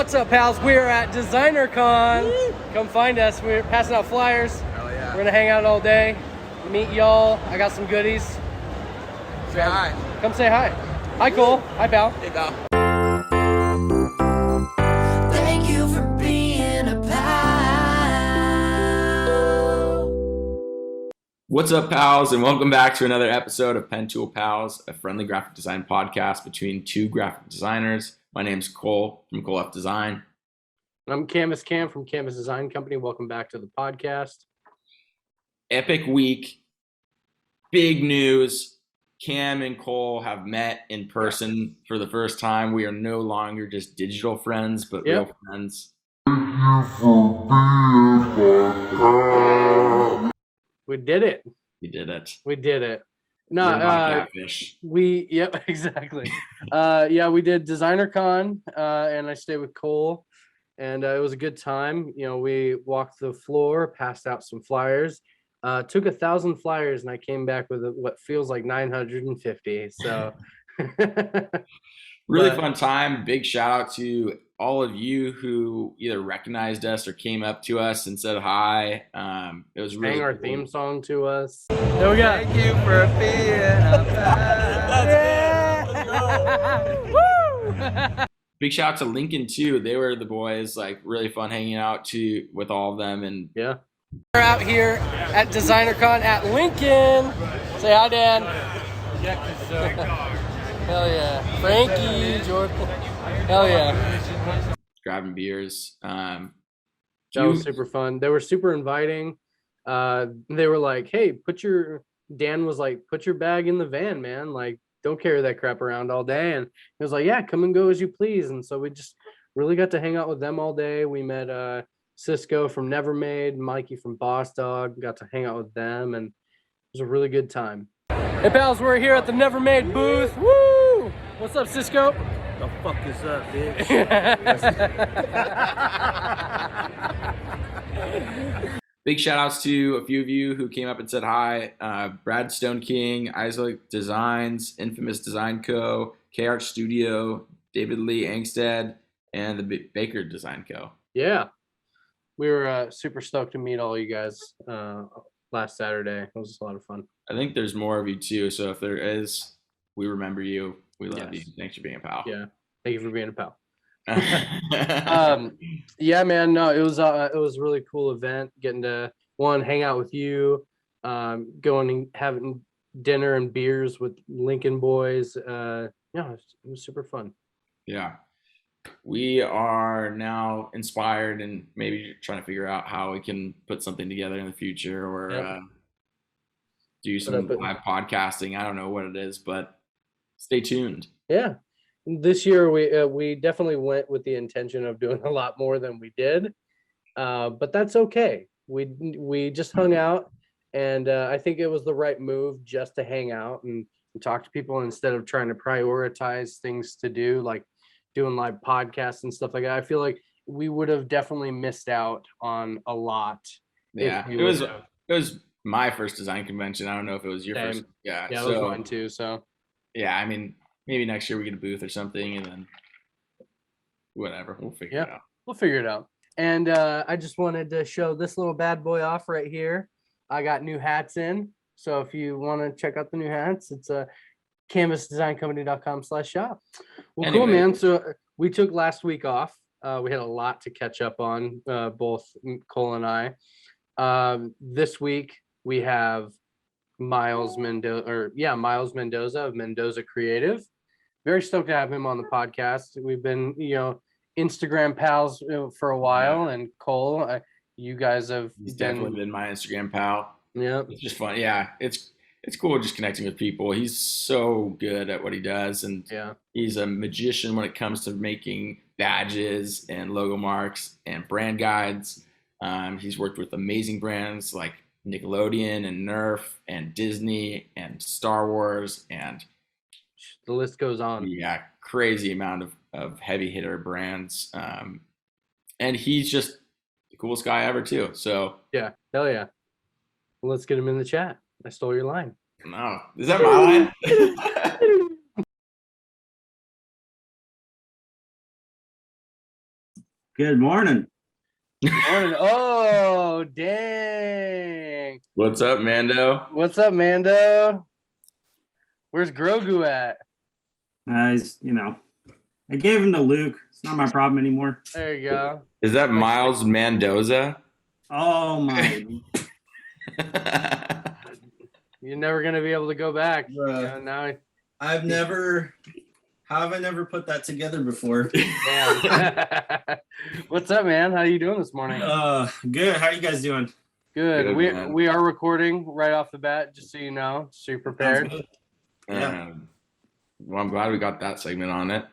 What's up, pals? We're at DesignerCon. Come find us. We're passing out flyers. Hell yeah. We're gonna hang out all day, meet y'all. I got some goodies. Say hi. Come say hi. Hi, Cole. Hi, pal. Hey, pal. Thank you for being a pal. What's up, pals, and welcome back to another episode of Pentool Pals, a friendly graphic design podcast between two graphic designers. My name's Cole from Cole F Design. I'm Canvas Cam from Canvas Design Company. Welcome back to the podcast. Epic week, big news. Cam and Cole have met in person for the first time. We are no longer just digital friends, but real friends. We did it. We did it. We did it. You're No, not a catfish. yep, exactly. We did DesignerCon, and I stayed with Cole, and it was a good time. You know, we walked the floor, passed out some flyers, took 1,000 flyers, and I came back with what feels like 950. So Really But- fun time. Big shout out to all of you who either recognized us or came up to us and said hi. It was really sang our cool. theme song to us. There we go. Thank you for being a pal. Big shout out to Lincoln too. They were the boys, like really fun hanging out with all of them. And Yeah. We're out here at DesignerCon at Lincoln. Say hi, Dan. Hell yeah. Frankie, Jordan. Hell yeah. grabbing beers. That was super fun. They were super inviting. They were like, hey, Dan was like, put your bag in the van, man. Like, don't carry that crap around all day. And he was like, yeah, come and go as you please. And so we just really got to hang out with them all day. We met Cisco from Nevermade, Mikey from Bossdog, got to hang out with them, and it was a really good time. Hey pals, we're here at the Nevermade booth. Woo! What's up, Cisco? The fuck is up, bitch? Big shout outs to a few of you who came up and said hi. Brad Stone King, Isaac Designs, Infamous Design Co., K-Art Studio, David Lee Angstead, and the Baker Design Co. Yeah, we were super stoked to meet all you guys last Saturday. It was a lot of fun. I think there's more of you too. So if there is, we remember you. We love Yes. you. Thanks for being a pal. Yeah, thank you for being a pal. Yeah. Yeah, man. No, it was a really cool event. Getting to hang out with you, going and having dinner and beers with Lincoln boys. Yeah, it was super fun. Yeah. We are now inspired and maybe trying to figure out how we can put something together in the future or Yep. do some up it. live podcasting. I don't know what it is, but stay tuned. Yeah, this year we definitely went with the intention of doing a lot more than we did, but that's okay. We just hung out, and I think it was the right move just to hang out and talk to people instead of trying to prioritize things to do, like doing live podcasts and stuff like that. I feel like we would have definitely missed out on a lot. Yeah. we It was would've. my first design convention. I don't know if it was your Same. first. Yeah. Yeah, it so, was mine too. So yeah, I mean, maybe next year we get a booth or something and then whatever. We'll figure it out. we'll figure it out. And I just wanted to show this little bad boy off right here. I got new hats in. So if you want to check out the new hats, it's canvasdesigncompany.com/shop. Well, cool, Anyway. man. So we took last week off. We had a lot to catch up on, both Cole and I. This week we have Myles Mendoza of Mendoza Creative. Very stoked to have him on the podcast. We've been, Instagram pals for a while, and Cole, you guys have He's definitely been my Instagram pal. Yeah. It's just fun. Yeah, it's cool just connecting with people. He's so good at what he does, and Yeah. he's a magician when it comes to making badges and logo marks and brand guides. He's worked with amazing brands like Nickelodeon and Nerf and Disney and Star Wars and The list goes on. yeah, crazy amount of heavy hitter brands. And he's just the coolest guy ever too. So Yeah. Hell yeah. Well, let's get him in the chat. I stole your line. no, is that my line? Good morning. Morning. Oh, dang. What's up, Mando? What's up, Mando? Where's Grogu at? He's, I gave him to Luke. It's not my problem anymore. There you go. Is that Myles Mendoza? Oh my. You're never gonna be able to go back. Now, How have I never put that together before? damn. What's up, man? How you doing this morning? Good. How you guys doing? Good. Good, We man. we are recording right off the bat, just so you know, so you're prepared. Yeah. Well, I'm glad we got that segment on it.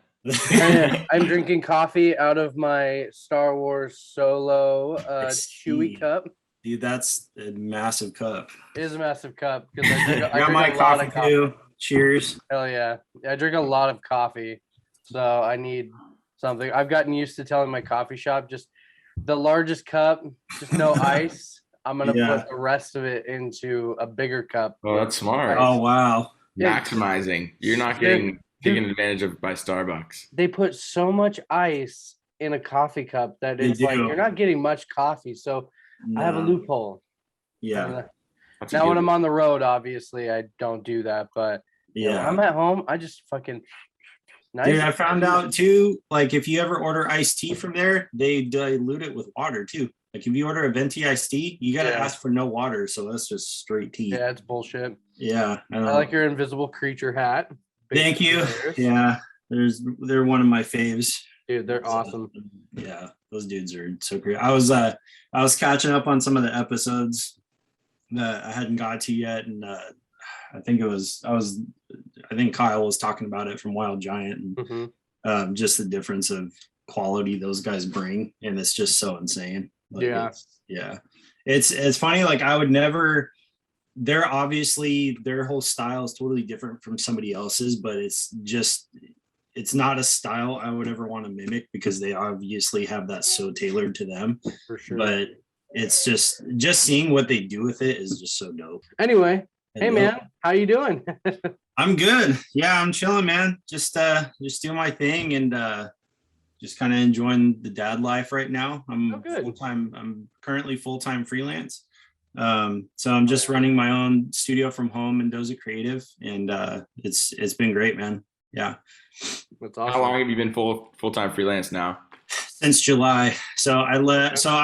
I'm drinking coffee out of my Star Wars Solo chewy cup. Dude, that's a massive cup. It is a massive cup because I I drink got my a lot coffee of coffee. too. Cheers. Hell yeah. I drink a lot of coffee, so I need something. I've gotten used to telling my coffee shop just the largest cup, just no ice. I'm gonna put the rest of it into a bigger cup. Oh, that's smart. Oh wow. Yeah. Maximizing. You're not getting taken advantage of by Starbucks. They put so much ice in a coffee cup that They it's like do. you're not getting much coffee. So I have a No. loophole. Yeah. That's a Now good when I'm one. on the road, obviously I don't do that, but when Yeah. I'm at home, I just fucking nice. Dude, I found out too, like if you ever order iced tea from there, they dilute it with water too. Like if you order a venti iced tea, you gotta Yeah. ask for no water, so that's just straight tea. Yeah, it's bullshit. Yeah, I I like your invisible creature hat. Big Thank you. players. Yeah, they're one of my faves. Dude, they're awesome. Yeah, those dudes are so great. I was catching up on some of the episodes that I hadn't got to yet, and I think Kyle was talking about it from Wild Giant, and Mhm. just the difference of quality those guys bring, and it's just so insane. Like, Yeah. It's funny. Like I would never. They're obviously their whole style is totally different from somebody else's, but it's not a style I would ever want to mimic because they obviously have that so tailored to them. For sure. But it's just seeing what they do with it is just so dope. Anyway, hey And, man, how you doing? I'm good. Yeah, I'm chilling, man. Just doing my thing and just kind of enjoying the dad life right now. I'm good. full-time. I'm currently full-time freelance. So I'm just running my own studio from home, Mendoza Creative, and it's been great, man. Yeah. That's How awesome. long have you been full-time freelance now? Since July. So I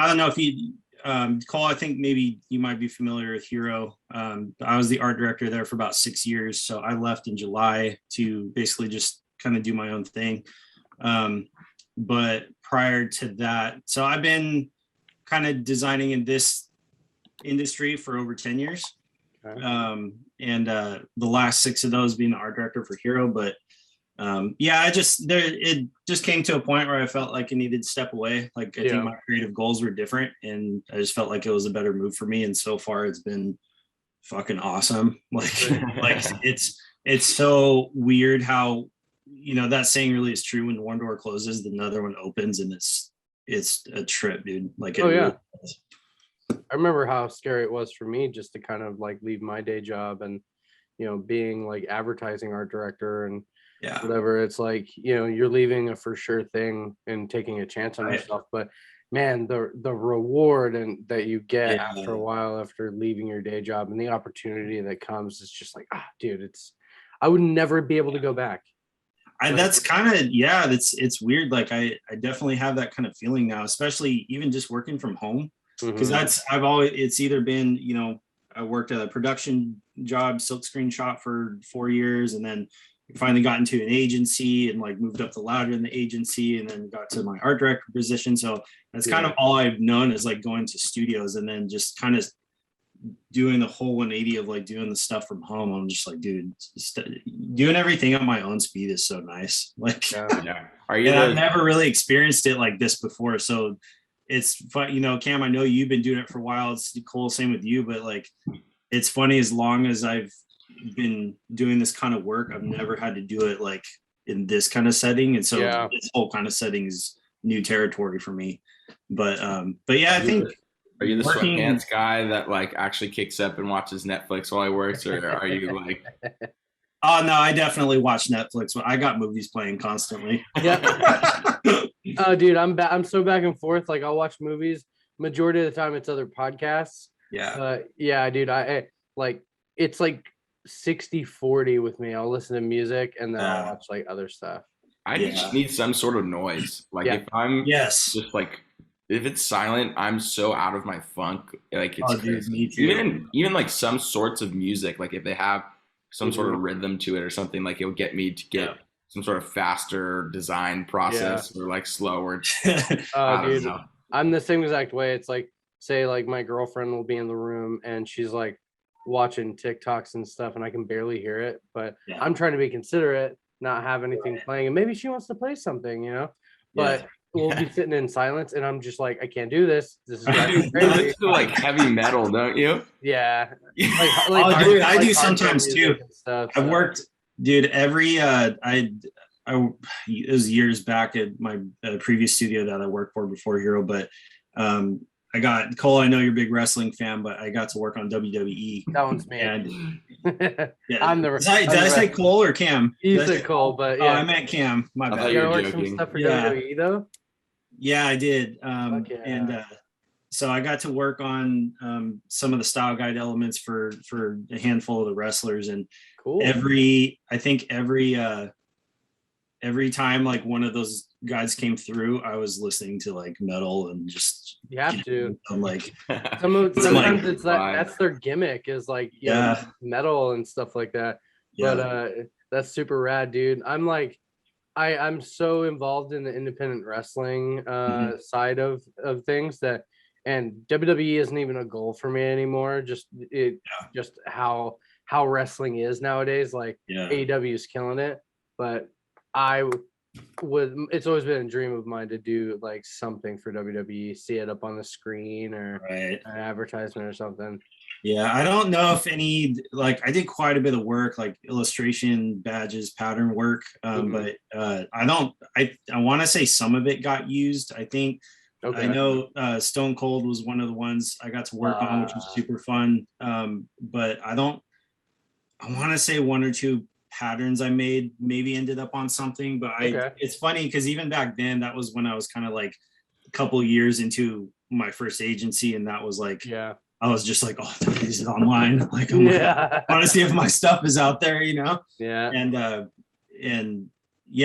don't know if you Cole, I think maybe you might be familiar with Hero. I was the art director there for about 6 years. So I left in July to basically just kind of do my own thing. But prior to that, so I've been kind of designing in this industry for over 10 years. Okay. And the last 6 of those being the art director for Hero. But it just came to a point where I felt like I needed to step away. Like I think my creative goals were different, and I just felt like it was a better move for me. And so far, it's been fucking awesome. Like it's so weird how that saying really is true. When one door closes, the another one opens, and it's a trip, dude. Like it really is. I remember how scary it was for me just to kind of like leave my day job and being like advertising art director and whatever. It's like you're leaving a for sure thing and taking a chance on yourself, but man, the reward and that you get after a while, after leaving your day job, and the opportunity that comes is just like, dude, I would never be able to go back. That's kind of it's weird. Like I definitely have that kind of feeling now, especially even just working from home, because it's either been I worked at a production job, silkscreen shop for 4 years, and then finally got into an agency and like moved up the ladder in the agency, and then got to my art director position. So that's kind of all I've known is like going to studios, and then just kind of doing the whole 180 of like doing the stuff from home. I'm just like, dude, doing everything at my own speed is so nice. Like, I've never really experienced it like this before. So it's fun, Cam, I know you've been doing it for a while. It's cool. Same with you, but like, it's funny, as long as I've been doing this kind of work, I've never had to do it like in this kind of setting. And so this whole kind of setting is new territory for me. But yeah, I think. Are you the sweatpants guy that like actually kicks up and watches Netflix while he works, or are you like? Oh no, I definitely watch Netflix, but I got movies playing constantly. Yeah. Oh, dude, I'm so back and forth. Like I'll watch movies. Majority of the time, it's other podcasts. Yeah. Yeah, dude, like it's like 60-40 with me. I'll listen to music and then I'll watch like other stuff. I just need some sort of noise. Like if I'm Yes. just like if it's silent, I'm so out of my funk. Like it's Dude, crazy. me too. Even like some sorts of music, like if they have some sort of rhythm to it or something, like it'll get me to get some sort of faster design process or like slower. Dude, I'm the same exact way. It's like, say like my girlfriend will be in the room and she's like watching TikToks and stuff and I can barely hear it, but I'm trying to be considerate, not have anything playing, and maybe she wants to play something, you know, but we'll be sitting in silence and I'm just like, I can't do this. This is You listen to like heavy metal, don't you? Yeah. Dude, I do sometimes too. Stuff, I've worked, dude, it was years back at my previous studio that I worked for before Hero, but I got Cole. I know you're a big wrestling fan, but I got to work on WWE. That one's me. And, I'm the. Did I say Cole or Cam? You said Cole, but yeah. Oh, I meant Cam. My bad. You gotta work some stuff for WWE though. Yeah, I did. And so I got to work on some of the style guide elements for a handful of the wrestlers, and every time like one of those guys came through, I was listening to like metal and just I'm like sometimes it's that's their gimmick is like metal and stuff like that. But that's super rad, dude. I'm like I'm so involved in the independent wrestling side of things that, and WWE isn't even a goal for me anymore. Just how wrestling is nowadays. Like AEW is killing it, but it's always been a dream of mine to do like something for WWE, see it up on the screen or an advertisement or something. Yeah, I don't know if any, like I did quite a bit of work, like illustration, badges, pattern work, but I want to say some of it got used. I think I know Stone Cold was one of the ones I got to work on, which was super fun. But I want to say one or two patterns I made maybe ended up on something, but it's funny because even back then, that was when I was kind of like a couple years into my first agency, and that was like I was just like, oh, is it online? Like, I want to see if my stuff is out there, you know? Yeah. And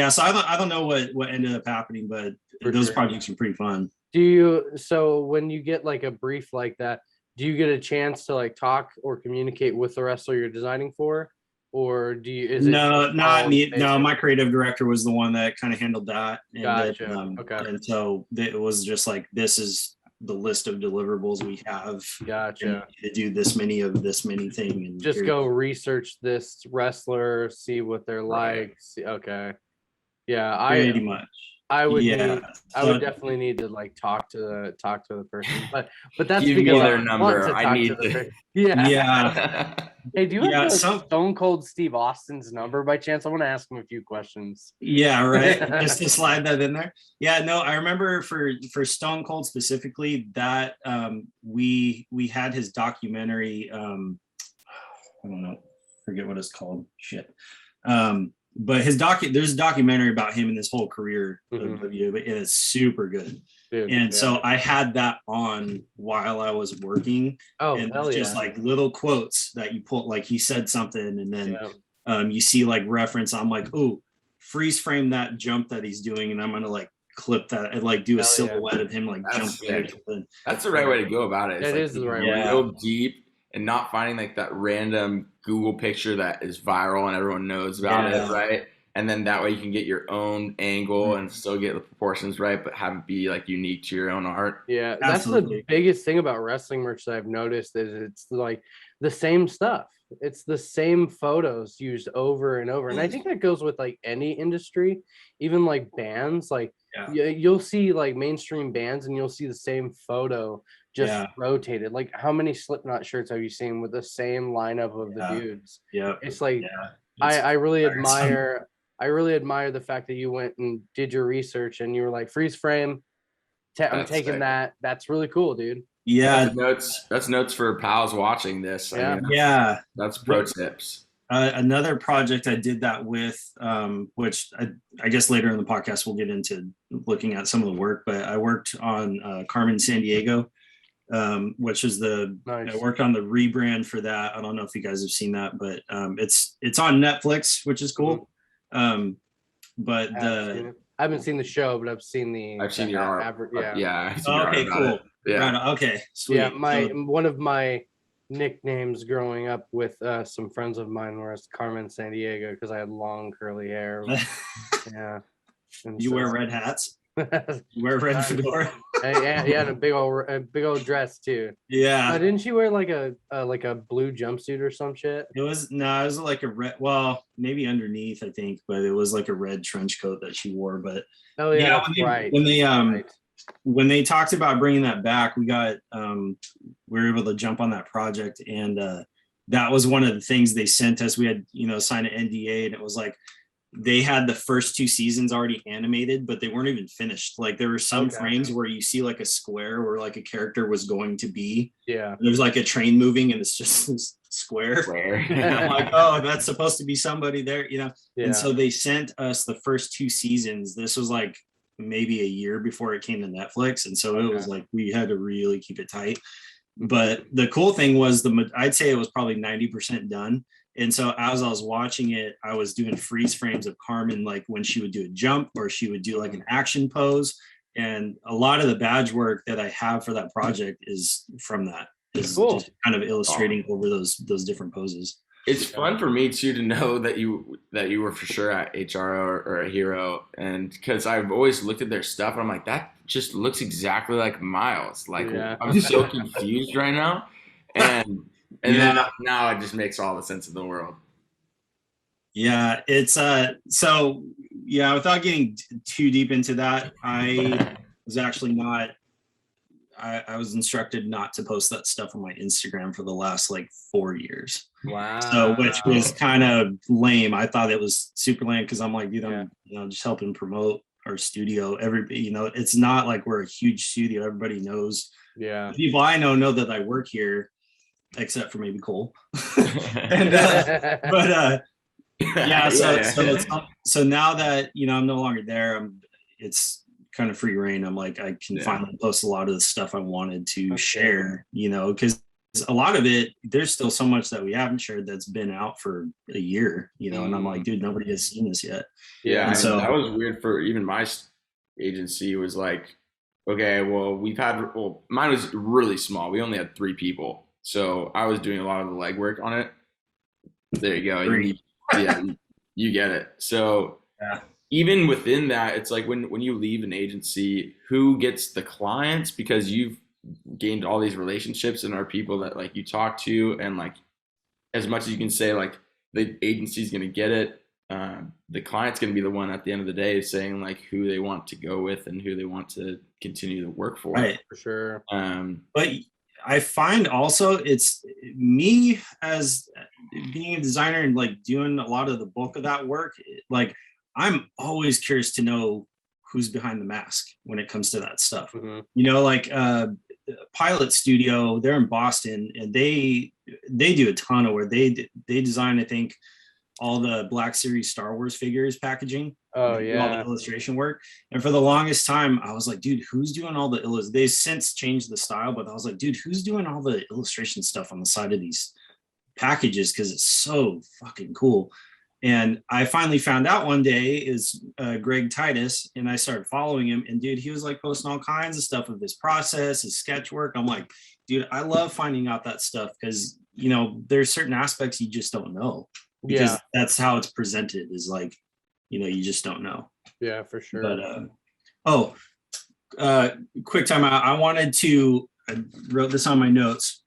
so I don't know what ended up happening, but those projects are pretty fun. So when you get like a brief like that, do you get a chance to like talk or communicate with the wrestler you're designing for? Or not me. No, my creative director was the one that kind of handled that. And gotcha. And so it was just like, this is the list of deliverables we have. Gotcha. To do this many of this many thing, and just go research this wrestler, see what they're like. Okay. Yeah, pretty much. I would definitely need to like talk to the person, but that's give because me their number. I need to. Yeah. Hey, do you have Stone Cold Steve Austin's number by chance? I want to ask him a few questions. Yeah, right. Just to slide that in there. Yeah, no, I remember for Stone Cold specifically that we had his documentary. I don't know, forget what it's called. Shit. But there's a documentary about him and his whole career. It's super good. Dude, so I had that on while I was working. Oh, and just like little quotes that you pull, like he said something, and then you see like reference. I'm like, oh, freeze frame that jump that he's doing, and I'm gonna like clip that and like do a silhouette of him like jumping. That's the right way to go about it. It is the right way. Go deep and not finding like that random Google picture that is viral and everyone knows about it, right? And then that way you can get your own angle and still get the proportions right, but have it be like unique to your own art. Yeah, that's the biggest thing about wrestling merch that I've noticed is it's like the same stuff. It's the same photos used over and over. And I think that goes with like any industry, even like bands. Like you'll see like mainstream bands and you'll see the same photo just rotated. Like how many Slipknot shirts have you seen with the same lineup of the dudes? Yeah, it's like I really admire the fact that you went and did your research and you were like, freeze frame, I'm taking that. That's really cool, dude. Yeah, that's notes for pals watching this. That's pro tips. Another project I did that with, which I guess later in the podcast we'll get into looking at some of the work, but I worked on Carmen Sandiego, which is Nice. I worked on the rebrand for that. I don't know if you guys have seen that, but it's on Netflix, which is cool. But I haven't seen the show, but I've seen your art. Yeah. I've seen your okay, art about cool. it. Yeah. Right, okay, sweet. Yeah, one of my nicknames growing up with some friends of mine was Carmen Sandiego because I had long curly hair. Yeah. And You wear red hats? You wear red fedora? yeah, and a big old dress too. Yeah. Didn't she wear like a blue jumpsuit or some shit? It was like a red, well, maybe underneath, I think, but it was like a red trench coat that she wore. But oh yeah, right. When they talked about bringing that back, we were able to jump on that project, and that was one of the things they sent us. We had signed an NDA, and it was like they had the first 2 seasons already animated, but they weren't even finished. Like there were some frames where you see like a square where like a character was going to be. Yeah. There's like a train moving and it's just this square. And I'm like, oh, that's supposed to be somebody there, Yeah. And so they sent us the first 2 seasons. This was like maybe a year before it came to Netflix. And so it was like, we had to really keep it tight. But the cool thing was I'd say it was probably 90% done. And so as I was watching it, I was doing freeze frames of Carmen, like when she would do a jump or she would do like an action pose. And a lot of the badge work that I have for that project is from that, is cool. Just kind of illustrating over those different poses. It's fun for me too to know that you were for sure at HRO or a hero, and because I've always looked at their stuff and I'm like, that just looks exactly like Myles. Like I'm so confused right now, and then now it just makes all the sense in the world. Yeah, it's without getting too deep into that, I was actually not. I was instructed not to post that stuff on my Instagram for the last like 4 years. Wow. So which was kind of lame. I thought it was super lame because I'm like, dude, I'm just helping promote our studio. Everybody, it's not like we're a huge studio. Everybody knows. Yeah. The people I know that I work here, except for maybe Cole. So now that I'm no longer there, it's kind of free reign. I'm like, I can finally post a lot of the stuff I wanted to share, because a lot of it, there's still so much that we haven't shared that's been out for a year, and I'm like, dude, nobody has seen this yet. Yeah. And so that was weird for even my agency. Was like, okay, well, mine was really small. We only had 3 people. So I was doing a lot of the legwork on it. There you go. You get it. So even within that, it's like when you leave an agency, who gets the clients? Because you've gained all these relationships and are people that like you talk to, and like as much as you can say like the agency's going to get it, the client's going to be the one at the end of the day saying like who they want to go with and who they want to continue to work for. Right. For sure. But I find also it's me as being a designer and like doing a lot of the bulk of that work, like I'm always curious to know who's behind the mask when it comes to that stuff. Like Pilot Studio, they're in Boston, and they do a ton of work. They design, I think, all the Black Series Star Wars figures packaging. Oh all yeah. the illustration work. And for the longest time, I was like, dude, who's doing all the they've since changed the style, but I was like, dude, who's doing all the illustration stuff on the side of these packages? Because it's so fucking cool. And I finally found out one day is Greg Titus, and I started following him. And dude, he was like posting all kinds of stuff of his process, his sketch work. I'm like, dude, I love finding out that stuff because there's certain aspects you just don't know, because that's how it's presented, is like, you just don't know. Yeah, for sure. But quick time out. I wrote this on my notes.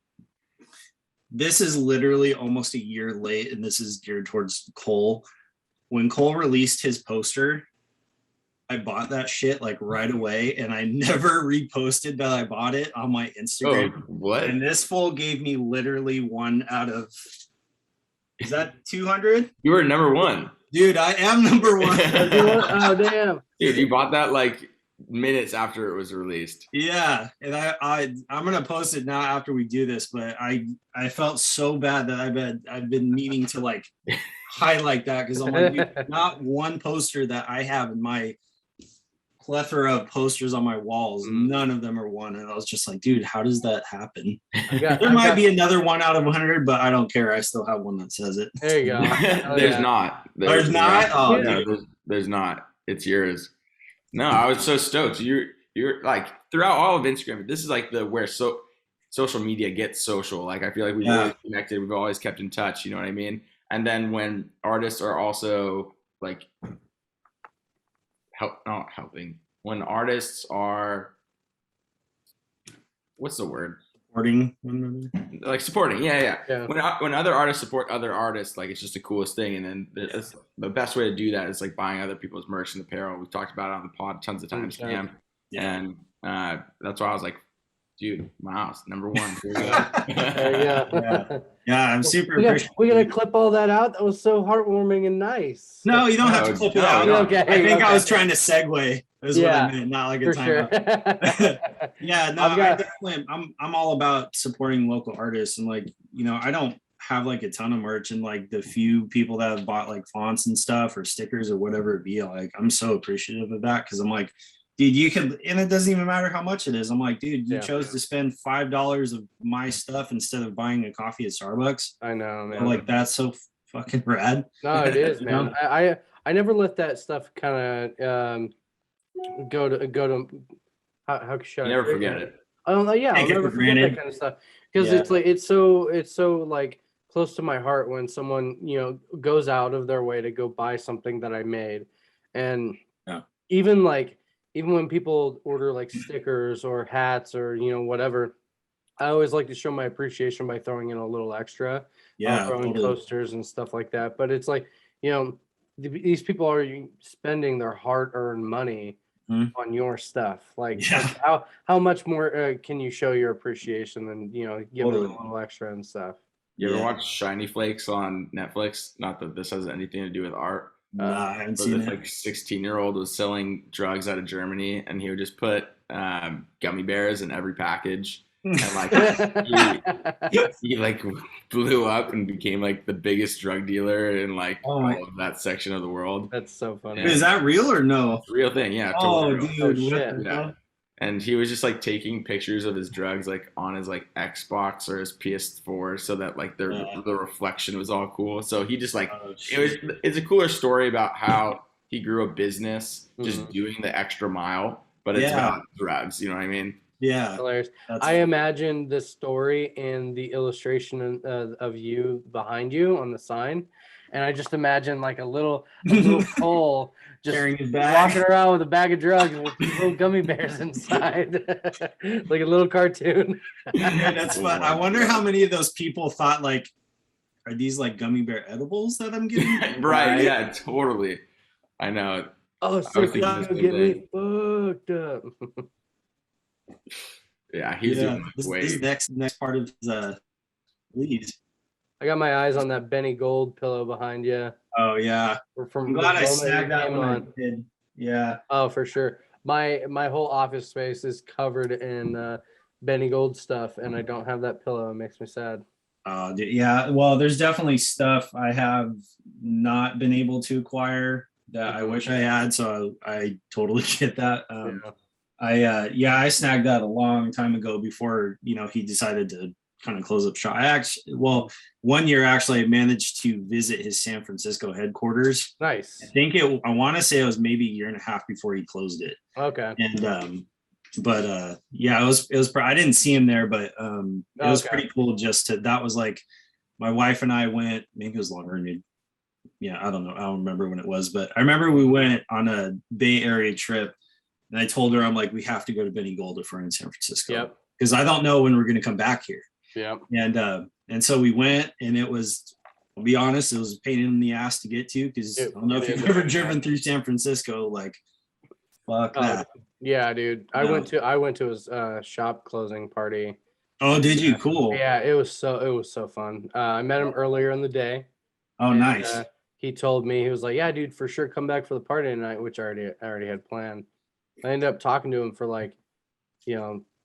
This is literally almost a year late, and this is geared towards Cole. When Cole released his poster, I bought that shit like right away, and I never reposted that I bought it on my Instagram. Oh, what? And this fool gave me literally 1 out of, is that 200? You were number 1. Dude, I am number 1. Oh damn. Dude, you bought that like minutes after it was released. Yeah, and I'm gonna post it now after we do this, but I felt so bad that I've been meaning to like highlight that because I'm like, dude, not one poster that I have in my plethora of posters on my walls, none of them are one, and I was just like, dude, how does that happen? There might be another 1 out of 100, but I don't care. I still have one that says it. There you go. There's not. There's not. Oh, yeah, there's not. It's yours. No, I was so stoked. You're like throughout all of Instagram. This is like where social media gets social. Like I feel like we've always connected. We've always kept in touch. You know what I mean? And then when artists are also like not helping. When artists are, what's the word? Supporting one another. Like supporting, yeah. When other artists support other artists, like it's just the coolest thing. And then the best way to do that is like buying other people's merch and apparel. We've talked about it on the pod tons of times, Cam. And that's why I was like, dude, Myles, number one. Yeah, I'm super appreciative. We're gonna clip all that out. That was so heartwarming and nice. No, you don't have to clip it out. Okay, I think I was trying to segue. Is what I meant, not like a timeout. Yeah, no, I'm all about supporting local artists, and like, you know, I don't have like a ton of merch, and like the few people that have bought like fonts and stuff or stickers or whatever it be, like I'm so appreciative of that because I'm like, dude, you can, and it doesn't even matter how much it is. I'm like, dude, you chose to spend $5 of my stuff instead of buying a coffee at Starbucks. I know, man. I'm like, that's so fucking rad. No, it is, man. I never let that stuff kind of go to how should I never forget it. I'll never forget that kind of stuff because it's like it's so like close to my heart when someone, you know, goes out of their way to go buy something that I made. And even when people order like stickers or hats or, you know, whatever, I always like to show my appreciation by throwing in a little extra, throwing posters and stuff like that. But it's like, you know, these people are spending their hard-earned money on your stuff. Like how much more can you show your appreciation than, you know, give them a little extra and stuff. You ever watch Shiny Flakes on Netflix? Not that this has anything to do with art. I haven't seen it. Like 16-year-old was selling drugs out of Germany, and he would just put gummy bears in every package. And like he like blew up and became like the biggest drug dealer in like all of that section of the world. That's so funny. Is that real or no? Real thing, yeah. Totally real. Dude, shit. And he was just like taking pictures of his drugs like on his like Xbox or his PS4 so that like the reflection was all cool. So he just like it's a cooler story about how he grew a business just doing the extra mile, but it's about drugs, you know what I mean? Yeah. Hilarious. I imagine the story and the illustration of you behind you on the sign. And I just imagine like a little Cole just carrying his bag, walking around with a bag of drugs with little gummy bears inside, like a little cartoon. Yeah, that's fun. I wonder how many of those people thought like, are these like gummy bear edibles that I'm getting? Right. Yeah, totally. I know. Oh, so get me fucked up. Yeah, he's doing this next part of his lead. I got my eyes on that Benny Gold pillow behind you. Oh yeah, I'm glad I snagged that one. I did. Yeah. Oh, for sure. My whole office space is covered in Benny Gold stuff, and I don't have that pillow. It makes me sad. Yeah. Well, there's definitely stuff I have not been able to acquire that I wish I had. So I totally get that. I snagged that a long time ago before, you know, he decided to kind of close up shop. 1 year actually I managed to visit his San Francisco headquarters. Nice. I want to say it was maybe a year and a half before he closed it. Okay. And it was I didn't see him there, but it was pretty cool that was like my wife and I went, maybe it was longer. I don't know. I don't remember when it was, but I remember we went on a Bay Area trip and I told her, I'm like, we have to go to Benny Gold if we're in San Francisco. Yep. Because I don't know when we're going to come back here. Yeah. And so we went, and it was, I'll be honest, it was a pain in the ass to get to because I don't know if you've ever driven through San Francisco. Like, fuck that. Yeah, dude. I went to his shop closing party. Oh, did you? Cool. Yeah, it was so fun. I met him earlier in the day. Oh, nice. He told me, he was like, "Yeah, dude, for sure, come back for the party tonight," which I already had planned. I ended up talking to him for like,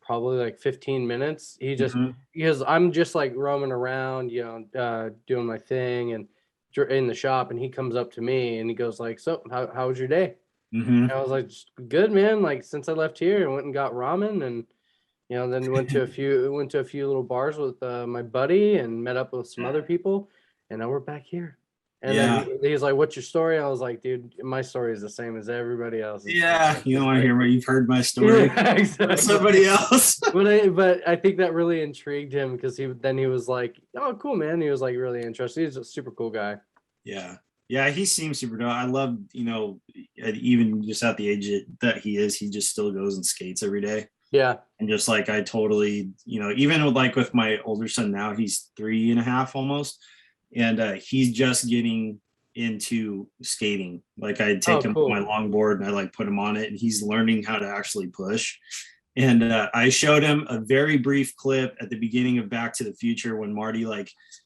probably like 15 minutes. He just, because I'm just like roaming around, doing my thing and in the shop, and he comes up to me and he goes like, so how was your day? And I was like, good, man. Like since I left here, I went and got ramen, and then went to a few little bars with my buddy and met up with some other people, and now we're back here. And then he's like, what's your story? I was like, dude, my story is the same as everybody else's. Yeah, you don't want to hear what you've heard my story. Yeah, exactly. Somebody else. but I think that really intrigued him, because he was like, oh, cool, man. He was like really interested. He's a super cool guy. Yeah, he seems super dope. I love, even just at the age that he is, he just still goes and skates every day. Yeah. And just like I totally, even with my older son now, he's 3.5 almost, and he's just getting into skating. Like I take him to my longboard and I like put him on it, and he's learning how to actually push. And I showed him a very brief clip at the beginning of Back to the Future when Marty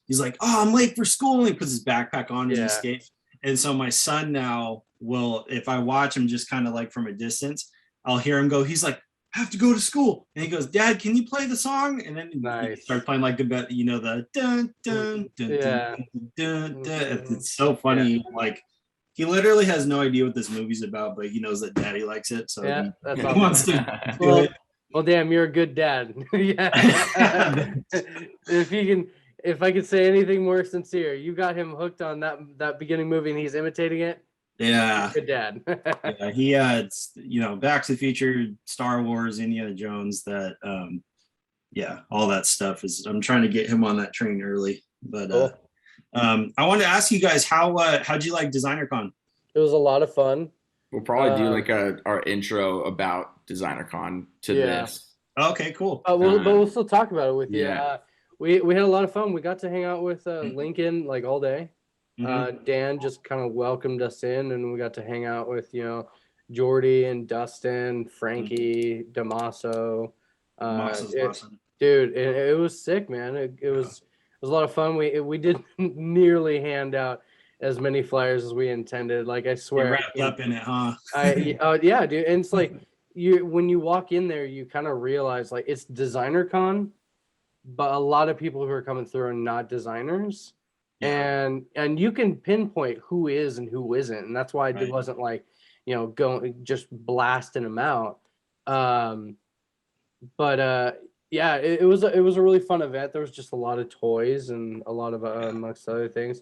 he's like, oh, I'm late for school, and he puts his backpack on and he skates. And so my son now will, if I watch him just kind of like from a distance, I'll hear him go, he's like, I have to go to school. And he goes, Dad, can you play the song? And then he starts playing like the dun, dun, dun, dun, dun, dun. It's so funny. Yeah. Like he literally has no idea what this movie's about, but he knows that Daddy likes it. So yeah, he wants to do it. Well, damn, you're a good dad. Yeah. If I could say anything more sincere, you got him hooked on that beginning movie, and he's imitating it. Yeah, good dad. Yeah, he it's Back to the Future, Star Wars, Indiana Jones. That all that stuff is. I'm trying to get him on that train early. But cool. I wanted to ask you guys how'd you like DesignerCon? It was a lot of fun. We'll probably do like our intro about DesignerCon to this. Okay, cool. But we'll still talk about it with you. Yeah. We had a lot of fun. We got to hang out with Lincoln like all day. Dan just kind of welcomed us in, and we got to hang out with Jordy and Dustin, Frankie, Damaso. Awesome. Dude, it was sick, man. It was a lot of fun. We didn't nearly hand out as many flyers as we intended. Like I swear, wrapped up in it, huh? Yeah, dude. And it's like when you walk in there, you kind of realize like it's DesignerCon, but a lot of people who are coming through are not designers. And you can pinpoint who is and who isn't, and that's why it wasn't like going just blasting them out. It was a really fun event. There was just a lot of toys and a lot of amongst other things,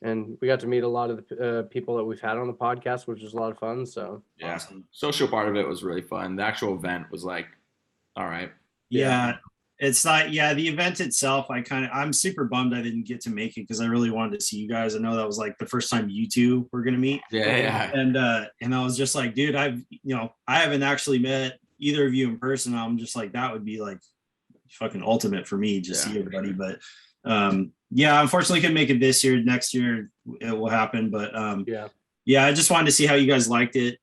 and we got to meet a lot of the people that we've had on the podcast, which was a lot of fun. So social part of it was really fun. The actual event was like, all right. It's not, the event itself, I'm super bummed I didn't get to make it, because I really wanted to see you guys. I know that was like the first time you two were gonna meet. And I was just like, dude, I haven't actually met either of you in person. I'm just like, that would be like fucking ultimate for me, just see everybody. But unfortunately couldn't make it this year. Next year it will happen. But I just wanted to see how you guys liked it.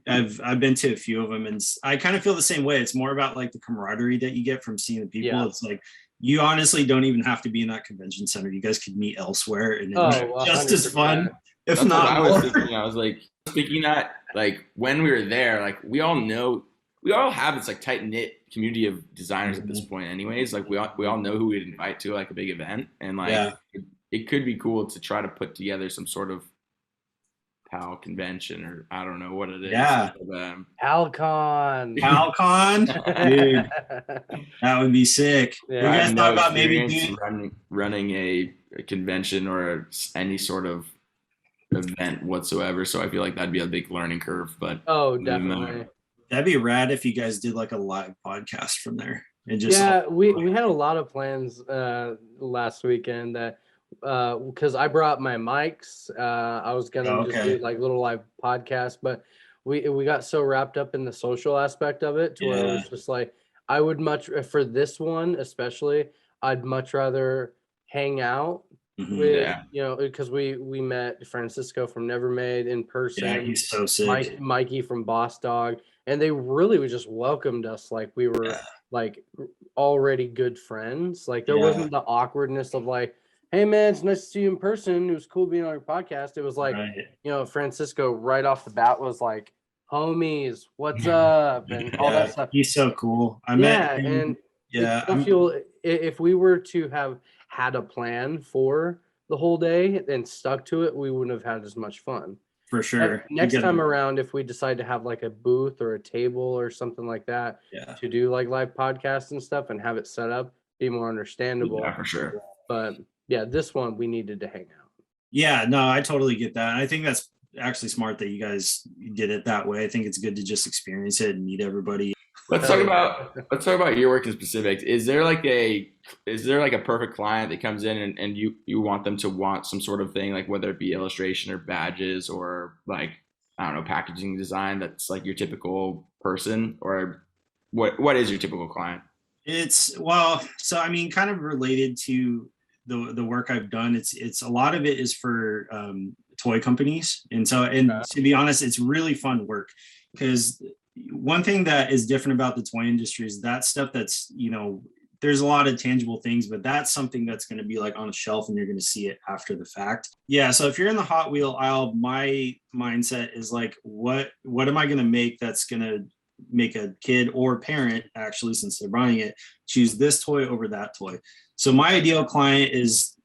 I've been to a few of them, and I kind of feel the same way. It's more about like the camaraderie that you get from seeing the people. Yeah. It's like you honestly don't even have to be in that convention center. You guys could meet elsewhere, and it's just as fun, if That's not what more. I was thinking. I was like thinking that like when we were there, like we all have this like tight knit community of designers at this point, anyways. Like we all know who we'd invite to like a big event, and like it could be cool to try to put together some sort of PAL convention, or I don't know what it is. PalCon. Dude, that would be sick. We guys thought about maybe running a convention or any sort of event whatsoever. So I feel like that'd be a big learning curve. But definitely. That'd be rad if you guys did like a live podcast from there. And just we had a lot of plans last weekend that because I brought my mics. I was gonna just do like little live podcasts, but we got so wrapped up in the social aspect of it to where it was just like I would for this one especially, I'd much rather hang out with because we met Francisco from Nevermade in person. Yeah, he's so sick. Mikey from Bossdog, and they really just welcomed us like we were like already good friends. Like there wasn't the awkwardness of like, hey man, it's nice to see you in person. It was cool being on your podcast. It was like, Francisco right off the bat was like, homies, what's up, and all that stuff. He's so cool. I Yeah, met him. and Yeah, I feel if we were to have had a plan for the whole day and stuck to it, we wouldn't have had as much fun. for sure. Next time around, if we decide to have like a booth or a table or something like that Yeah. to do like live podcasts and stuff and have it set up, be more understandable. Yeah, for sure. But yeah, this one we needed to hang out. Yeah, no, I totally get that. I think that's actually smart that you guys did it that way. I think it's good to just experience it and meet everybody. Let's talk about your work in specifics. Is there like a perfect client that comes in and you want them to want some sort of thing, like whether it be illustration or badges or like, I don't know, packaging design that's like your typical person, or what is your typical client? So I mean, kind of related to the work I've done, it's a lot of it is for toy companies. And to be honest, it's really fun work, because one thing that is different about the toy industry is that stuff that's, there's a lot of tangible things, but that's something that's going to be like on a shelf and you're going to see it after the fact. Yeah. So if you're in the Hot Wheel aisle, my mindset is like, what am I going to make that's going to make a kid or parent, actually, since they're buying it, choose this toy over that toy? So my ideal client is,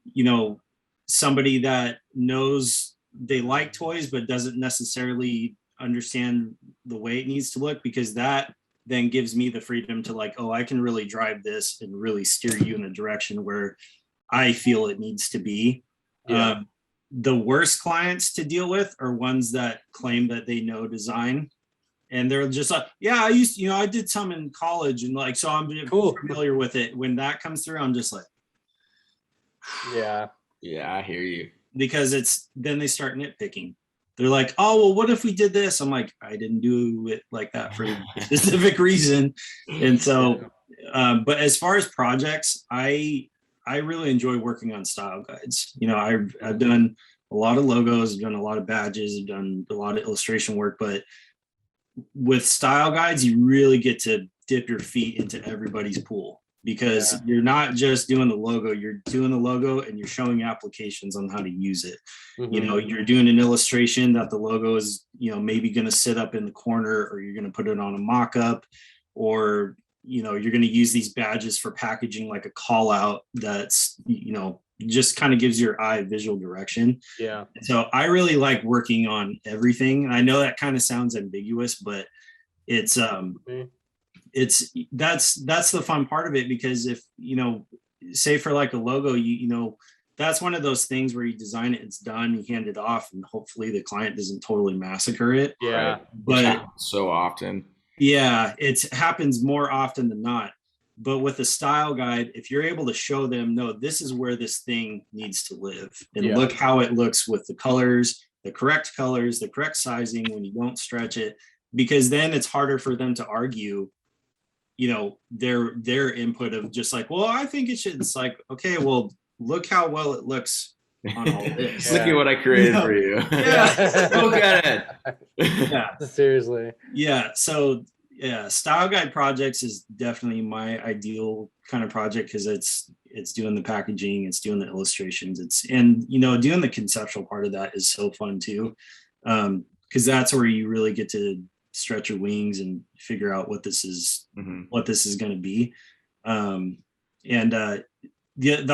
somebody that knows they like toys, but doesn't necessarily understand the way it needs to look, because that then gives me the freedom to like, oh, I can really drive this and really steer you in a direction where I feel it needs to be. Yeah. The worst clients to deal with are ones that claim that they know design, and they're just like, yeah, I did some in college, and like, so I'm familiar with it. When that comes through, I'm just like, yeah, I hear you. Because then they start nitpicking. They're like, oh, well, what if we did this? I'm like, I didn't do it like that for a specific reason. And so, but as far as projects, I really enjoy working on style guides. I've done a lot of logos, I've done a lot of badges, I've done a lot of illustration work, but with style guides, you really get to dip your feet into everybody's pool, because you're not just doing the logo, you're doing the logo and you're showing applications on how to use it. Mm-hmm. You're doing an illustration that the logo is, maybe going to sit up in the corner, or you're going to put it on a mock-up, or, you're going to use these badges for packaging, like a call out that's, just kind of gives your eye visual direction. Yeah. So I really like working on everything. And I know that kind of sounds ambiguous, but it's that's the fun part of it, because if, say for like a logo, that's one of those things where you design it, it's done, you hand it off, and hopefully the client doesn't totally massacre it. Yeah. Right. But so often. Yeah, it happens more often than not. But with a style guide, if you're able to show them, no, this is where this thing needs to live, and look how it looks with the colors, the correct sizing when you don't stretch it, because then it's harder for them to argue, their input of just like, well, I think it should. It's like, okay, well, look how well it looks on all this. Look at what I created for you. Yeah. Look at it. Yeah. Seriously. Yeah. So yeah, style guide projects is definitely my ideal kind of project, because it's doing the packaging, it's doing the illustrations, and doing the conceptual part of that is so fun too, because that's where you really get to stretch your wings and figure out what this is going to be. The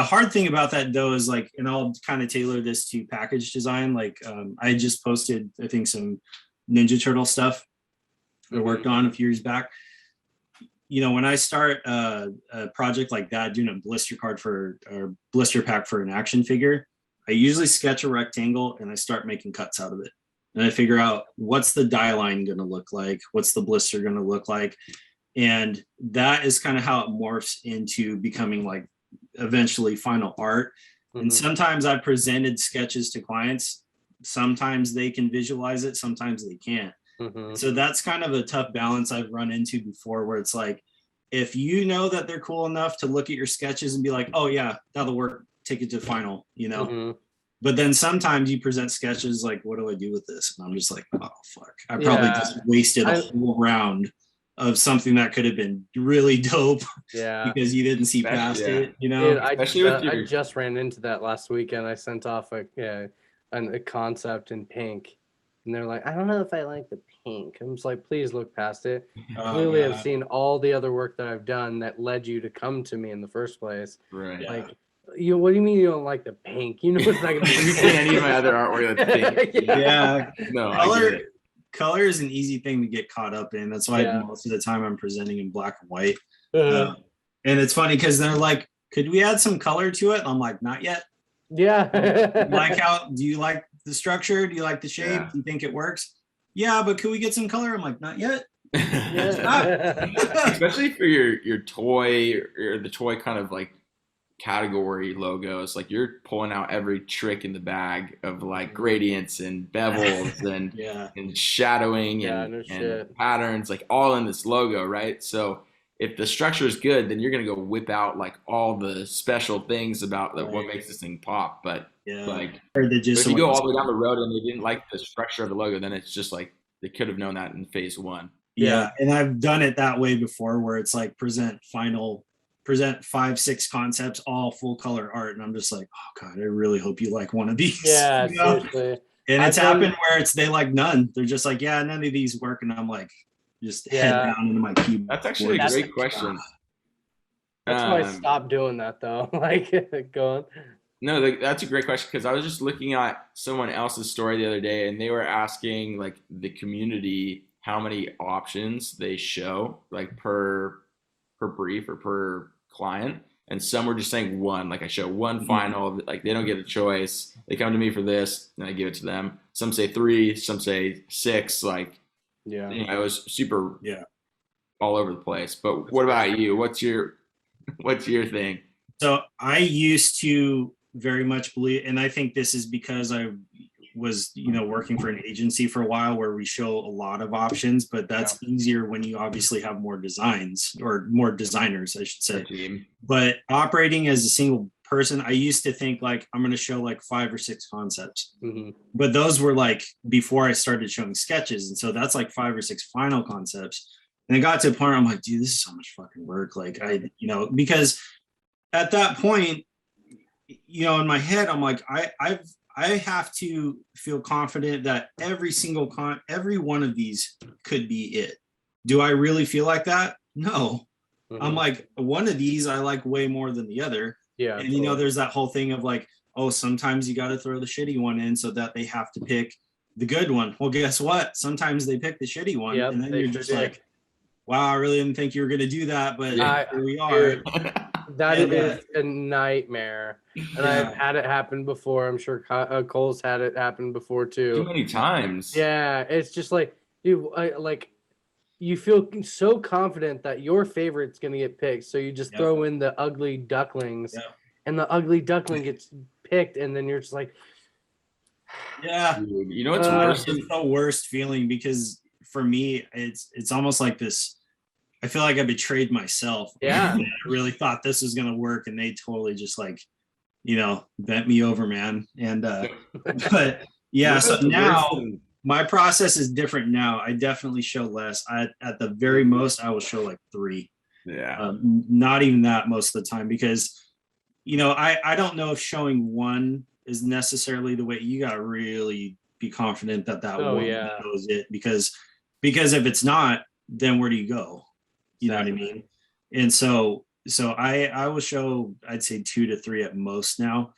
hard thing about that though is like, and I'll kind of tailor this to package design. Like I just posted, I think, some Ninja Turtle stuff I worked on a few years back. When I start a project like that, doing a blister pack for an action figure, I usually sketch a rectangle and I start making cuts out of it. And I figure out, what's the die line going to look like? What's the blister going to look like? And that is kind of how it morphs into becoming like eventually final art. And sometimes I presented sketches to clients. Sometimes they can visualize it, sometimes they can't. So that's kind of a tough balance I've run into before, where it's like, if you know that they're cool enough to look at your sketches and be like, oh yeah, that'll work, take it to final, But then sometimes you present sketches like, what do I do with this? And I'm just like, oh fuck, I probably just wasted a whole round of something that could have been really dope. Yeah. Because you didn't see past it, Dude, I just ran into that last weekend. I sent off a concept in pink, and they're like, I don't know if I like the pink. I'm just like, please look past it. Oh, Clearly, yeah. I've seen all the other work that I've done that led you to come to me in the first place. Right. Yeah. Like, what do you mean you don't like the pink? You know, it's not gonna Have you be seen any of my other artwork that's pink? Yeah. No, I get it. Color is an easy thing to get caught up in. That's why Yeah. most of the time I'm presenting in black and white. Uh, And it's funny because they're like, could we add some color to it? I'm like, not yet. yeah. Do you like the structure? Do you like the shape? Yeah. Do you think it works? Yeah, but could we get some color? I'm like, not yet. Especially for your toy or the toy kind of like category logos, like you're pulling out every trick in the bag of like gradients and bevels and Yeah. and shadowing Yeah, and, no and shit. patterns, like all in this logo, right? So if the structure is good, then you're gonna go whip out like all the special things about what Right. makes this thing pop. But Yeah. like, Or they but just if you go all the way down the road and they didn't like the structure of the logo, then it's just like they could have known that in phase one. Yeah, and I've done it that way before where it's like present 5-6 concepts, all full color art. And I'm just like, oh God, I really hope you like one of these. Yeah, you know? seriously. And it's I've done- happened where they like none. They're just like, yeah, none of these work. And I'm like, just head Yeah. down into my keyboard. That's actually a That's- great question. That's why I Um, stopped doing that though. Like, go on. No, that's a great question because I was just looking at someone else's story the other day, and they were asking like the community how many options they show like per brief or per client, and some were just saying one. Like I show one final, like they don't get a choice. They come to me for this, and I give it to them. Some say 3, some say 6. Like Yeah. you know, it was super Yeah. all over the place. But what about you? What's your thing? So I used to very much believe, and I think this is because I was, working for an agency for a while where we show a lot of options, but that's easier when you obviously have more designs or more designers, I should say. Team. But operating as a single person, I used to think like I'm going to show like 5 or 6 concepts, but those were like before I started showing sketches. And so that's like 5 or 6 final concepts. And it got to a point where I'm like, dude, this is so much fucking work. Like because at that point, in my head, I'm like, I have to feel confident that every one of these could be it. Do I really feel like that? No. I'm like, one of these I like way more than the other. Yeah. And there's that whole thing of like, oh, sometimes you got to throw the shitty one in so that they have to pick the good one. Well, guess what? Sometimes they pick the shitty one, and then you're just like, wow, I really didn't think you were going to do that, but here we are. That is a nightmare. And I've had it happen before. I'm sure Cole's had it happen before too. Too many times. Yeah, it's just like, dude, you feel so confident that your favorite's gonna get picked, so you just throw in the ugly ducklings, and the ugly duckling gets picked, and then you're just like, yeah. Dude, you know what's worse? It's the worst feeling because for me, it's almost like this. I feel like I betrayed myself. Yeah. I really thought this was gonna work, and they totally just like, bent me over, man. And but yeah, so now my process is different now. I definitely show less. At the very most, I will show like 3. Yeah. Not even that most of the time because, I don't know if showing 1 is necessarily the way. You got to really be confident that one knows it because if it's not, then where do you go? You know what I mean? And so I will show, I'd say 2 to 3 at most now.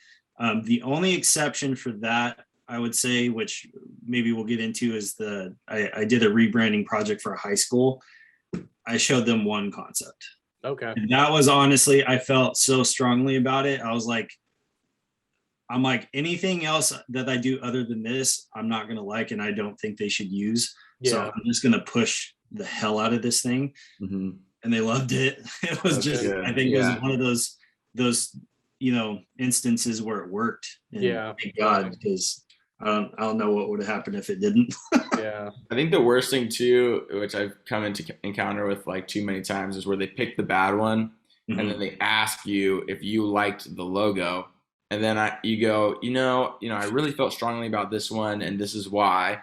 The only exception for that, I would say, which maybe we'll get into, is I did a rebranding project for a high school. I showed them 1 concept. okay. And that was honestly, I felt so strongly about it. I'm like, anything else that I do other than this, I'm not going to like, and I don't think they should use. Yeah. So I'm just going to push the hell out of this thing. And they loved it. It was just, I think it was one of those, instances where it worked. And thank God, because I don't know what would have happened if it didn't. Yeah. I think the worst thing too, which I've come into encounter with like too many times, is where they pick the bad one and then they ask you if you liked the logo, and then you go, I really felt strongly about this one, and this is why,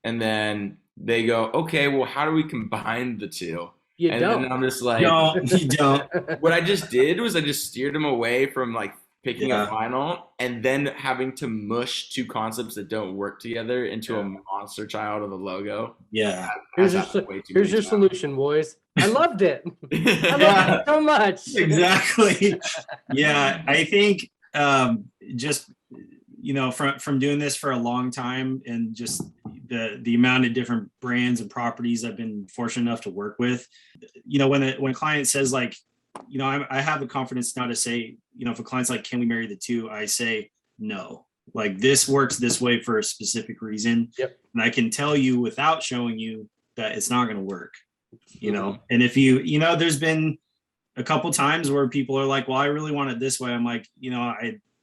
and then they go, okay, well, how do we combine the 2? You and don't. then I'm just like, No, you don't. What I just did was I just steered them away from like picking a final, and then having to mush two concepts that don't work together into a monster child of a logo. Yeah. Here's your solution, boys. I loved it. I loved it so much. Exactly. Yeah, I think just from doing this for a long time, and just the amount of different brands and properties I've been fortunate enough to work with, when a client says like, I have the confidence now to say, if a client's like, can we marry the two? I say, no, like this works this way for a specific reason. Yep. And I can tell you without showing you that it's not going to work, and if there's been a couple times where people are like, well, I really want it this way. I'm like,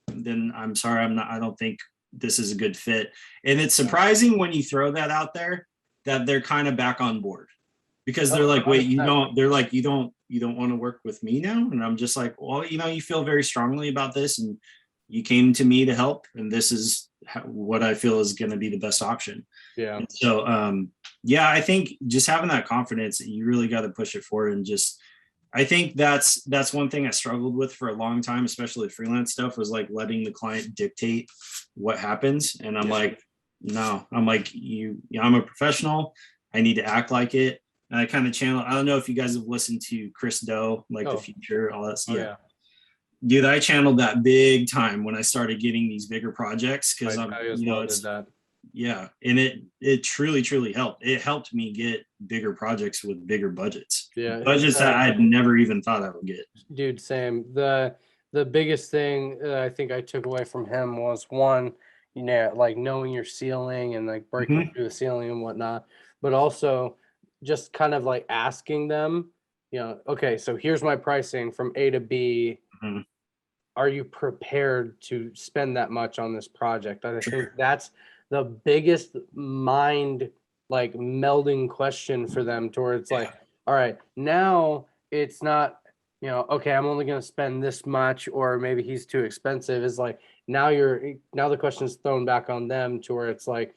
then I'm sorry, I don't think this is a good fit. And it's surprising when you throw that out there that they're kind of back on board, because they're like, wait, you don't want to work with me now? And I'm just like, well, you feel very strongly about this and you came to me to help, and this is what I feel is going to be the best option. Yeah. And so, I think just having that confidence, you really got to push it forward. And just, I think that's one thing I struggled with for a long time, especially freelance stuff, was like letting the client dictate what happens. And I'm like, no, I'm like, I'm a professional. I need to act like it. And I kind of channel. I don't know if you guys have listened to Chris Do, like The Future, all that stuff. Yeah. Dude, I channeled that big time when I started getting these bigger projects, because I'm, yeah, and it truly helped. It helped me get bigger projects with bigger budgets. Yeah, budgets that I'd never even thought I would get. Dude, same. The biggest thing I think I took away from him was, one, like knowing your ceiling and like breaking through the ceiling and whatnot, but also just kind of like asking them, okay, so here's my pricing from A to B. Are you prepared to spend that much on this project? I think that's the biggest mind like melding question for them, towards like, all right, now it's not, okay, I'm only going to spend this much, or maybe he's too expensive. Is like, now the question is thrown back on them, to where it's like,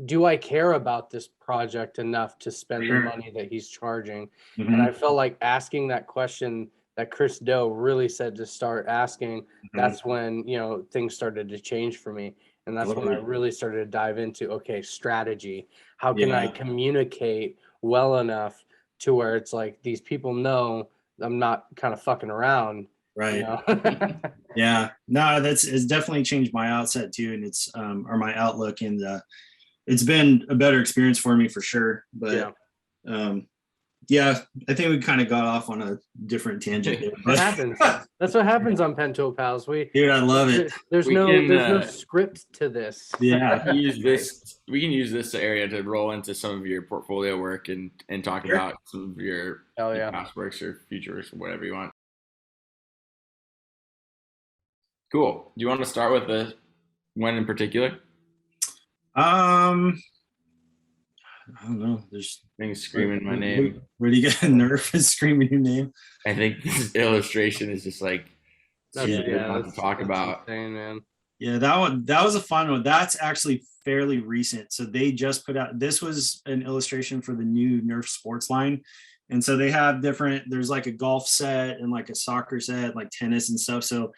do I care about this project enough to spend the money that he's charging? And I felt like asking that question that Chris Do really said to start asking, that's when, things started to change for me. And that's when I really started to dive into, okay, strategy. How can I communicate well enough to where it's like, these people know I'm not kind of fucking around. Right. Yeah. No, it's definitely changed my outset too. And it's, or my outlook, and it's been a better experience for me for sure. But I think we kind of got off on a different tangent there. What happens? That's what happens on Pentool Pals. Dude, I love it. There's no script to this. Yeah. We can use this area to roll into some of your portfolio work and talk about some of your past works or future works or whatever you want. Cool. Do you want to start with the one in particular? I don't know. There's things screaming my name. Where do you get Nerf is screaming your name? I think this illustration is just like to talk about. Insane, man. Yeah, that was a fun one. That's actually fairly recent. So they just put out, this was an illustration for the new Nerf sports line. And so they have there's like a golf set and like a soccer set, like tennis and stuff. So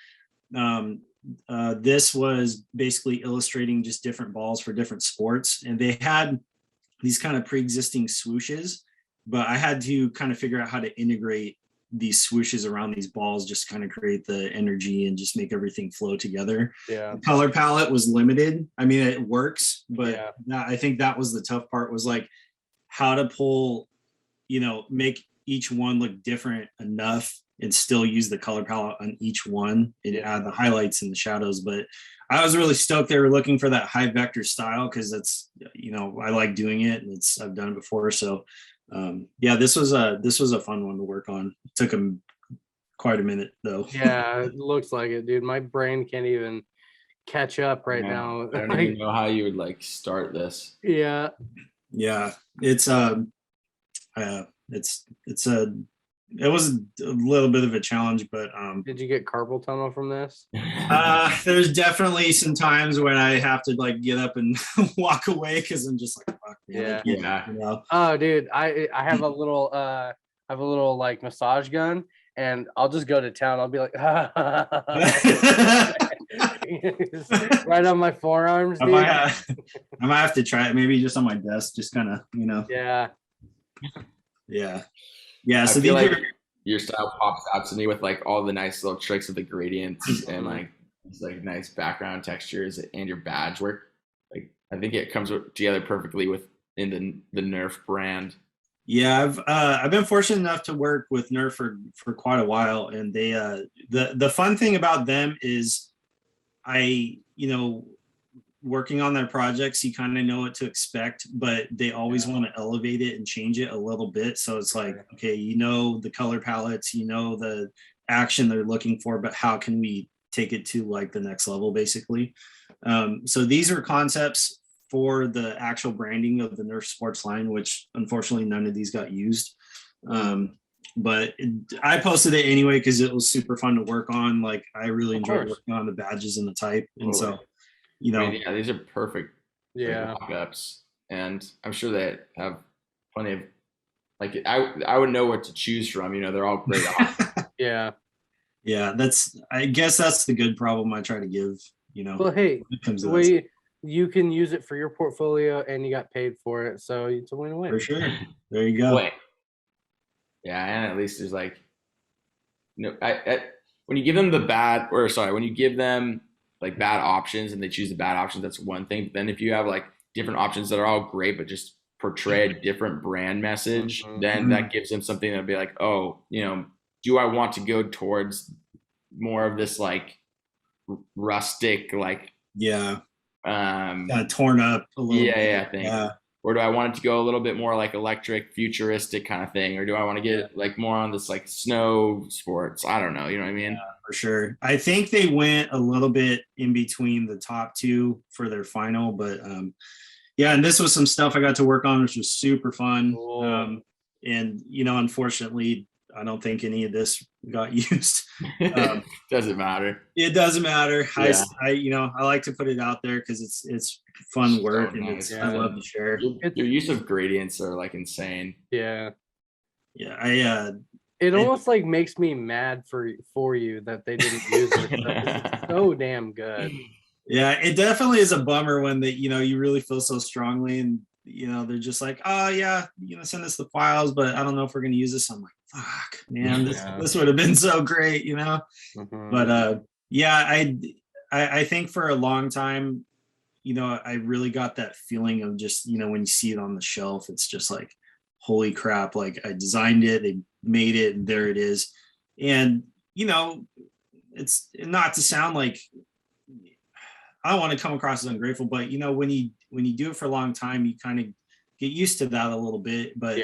this was basically illustrating just different balls for different sports. And they had these kind of pre-existing swooshes, but I had to kind of figure out how to integrate these swooshes around these balls, just kind of create the energy and just make everything flow together. Yeah. The color palette was limited. I mean, it works, but I think that was the tough part, was like how to pull, make each one look different enough and still use the color palette on each one and add the highlights and the shadows. But I was really stoked they were looking for that high vector style, because that's, I like doing it, and I've done it before. So this was a fun one to work on. It took them quite a minute though. Yeah, it looks like it, dude. My brain can't even catch up right now. I don't even know how you would like start this. Yeah. It was a little bit of a challenge, but did you get carpal tunnel from this? There's definitely some times when I have to like get up and walk away, because I'm just like, fuck, man. Oh, dude, I have a little I have a little like massage gun, and I'll just go to town. I'll be like, right on my forearms, I dude. might have to try it. Maybe just on my desk, just kind of, Yeah. Yeah. I So feel these like are, your style pops out to me with like all the nice little tricks of the gradients and like these like nice background textures and your badge work. Like I think it comes together perfectly in the Nerf brand. yeah, I've been fortunate enough to work with Nerf for quite a while, and they the fun thing about them is I working on their projects, you kind of know what to expect, but they always want to elevate it and change it a little bit. So it's like, okay, the color palettes, the action they're looking for, but how can we take it to like the next level, basically? So these are concepts for the actual branding of the Nerf sports line, which unfortunately none of these got used. But I posted it anyway because it was super fun to work on. Like I really enjoyed working on the badges and the type, and so. I mean, yeah, these are perfect mock-ups, and I'm sure they have plenty of like I would know what to choose from. They're all great. Yeah. I guess that's the good problem I try to give. Well, hey, you can use it for your portfolio, and you got paid for it, so it's a win-win. For sure. There you go. Yeah, and at least there's like, when you give them when you give them like bad options and they choose the bad options, that's one thing. But then if you have like different options that are all great but just portray a different brand message, then that gives them something that'll be like, oh, do I want to go towards more of this like rustic like kind of torn up a little bit. Thing. Or do I want it to go a little bit more like electric, futuristic kind of thing? Or do I want to get like more on this like snow sports? I don't know. You know what I mean? Yeah, for sure. I think they went a little bit in between the top two for their final, but and this was some stuff I got to work on, which was super fun. Cool. And unfortunately, I don't think any of this got used. Doesn't matter. It doesn't matter. Yeah. I like to put it out there because it's fun work and nice. I love to share. Your use of gradients are like insane. Yeah. Yeah. It almost like makes me mad for you that they didn't use it. It's so damn good. Yeah, it definitely is a bummer when you really feel so strongly and they're just like, oh yeah, send us the files, but I don't know if we're gonna use this. I'm like, fuck, man, this would have been so great, But I think for a long time, I really got that feeling of just, when you see it on the shelf, it's just like, holy crap, like I designed it, they made it, and there it is. And it's not to sound like I don't want to come across as ungrateful, but when you do it for a long time, you kind of get used to that a little bit. But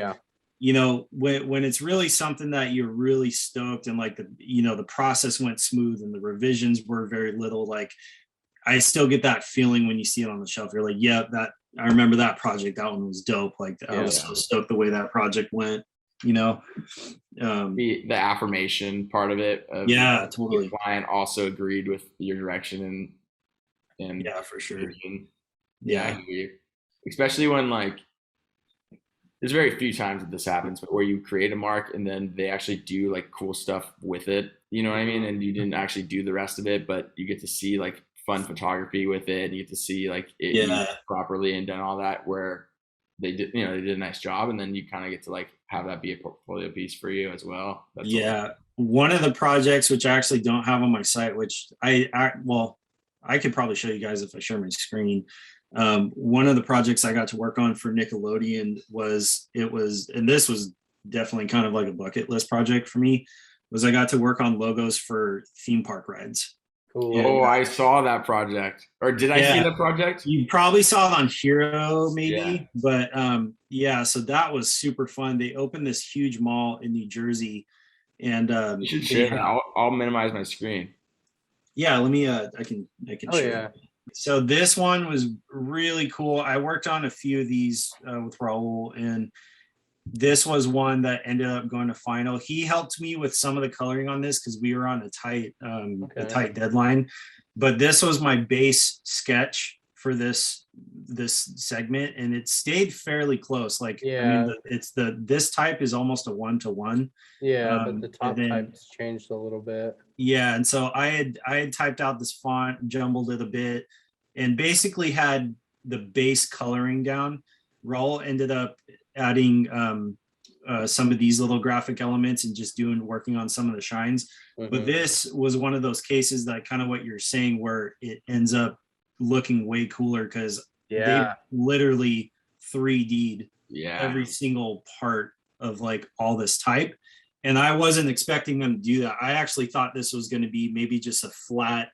when it's really something that you're really stoked and like the process went smooth and the revisions were very little, like I still get that feeling when you see it on the shelf. You're like, yeah, I remember that project. That one was dope. Like I was so stoked the way that project went. The affirmation part of it. Totally. Your client also agreed with your direction and yeah, for sure. Yeah, I hear you. Especially when like there's very few times that this happens, but where you create a mark and then they actually do like cool stuff with it. You know what I mean? And you didn't actually do the rest of it, but you get to see like fun photography with it. And you get to see like it used properly and done all that where they did a nice job, and then you kind of get to like have that be a portfolio piece for you as well. One of the projects which I actually don't have on my site, which I could probably show you guys if I share my screen. One of the projects I got to work on for Nickelodeon and this was definitely kind of like a bucket list project for me, was I got to work on logos for theme park rides. Cool. Oh, I saw that project. Or did I see the project? You probably saw it on Hero maybe, but so that was super fun. They opened this huge mall in New Jersey, and you should share that. I'll minimize my screen. Yeah, let me I can show you. So this one was really cool. I worked on a few of these with Raul, and this was one that ended up going to final. He helped me with some of the coloring on this because we were on a tight deadline. But this was my base sketch for this segment, and it stayed fairly close. Like, I Yeah. mean, this type is almost a 1-to-1. Yeah, but the top and then- type's changed a little bit. Yeah, and so I had typed out this font, jumbled it a bit, and basically had the base coloring down. Raul ended up adding some of these little graphic elements and just working on some of the shines. But this was one of those cases that kind of what you're saying, where it ends up looking way cooler because they literally 3D'd every single part of like all this type. And I wasn't expecting them to do that. I actually thought this was going to be maybe just a flat,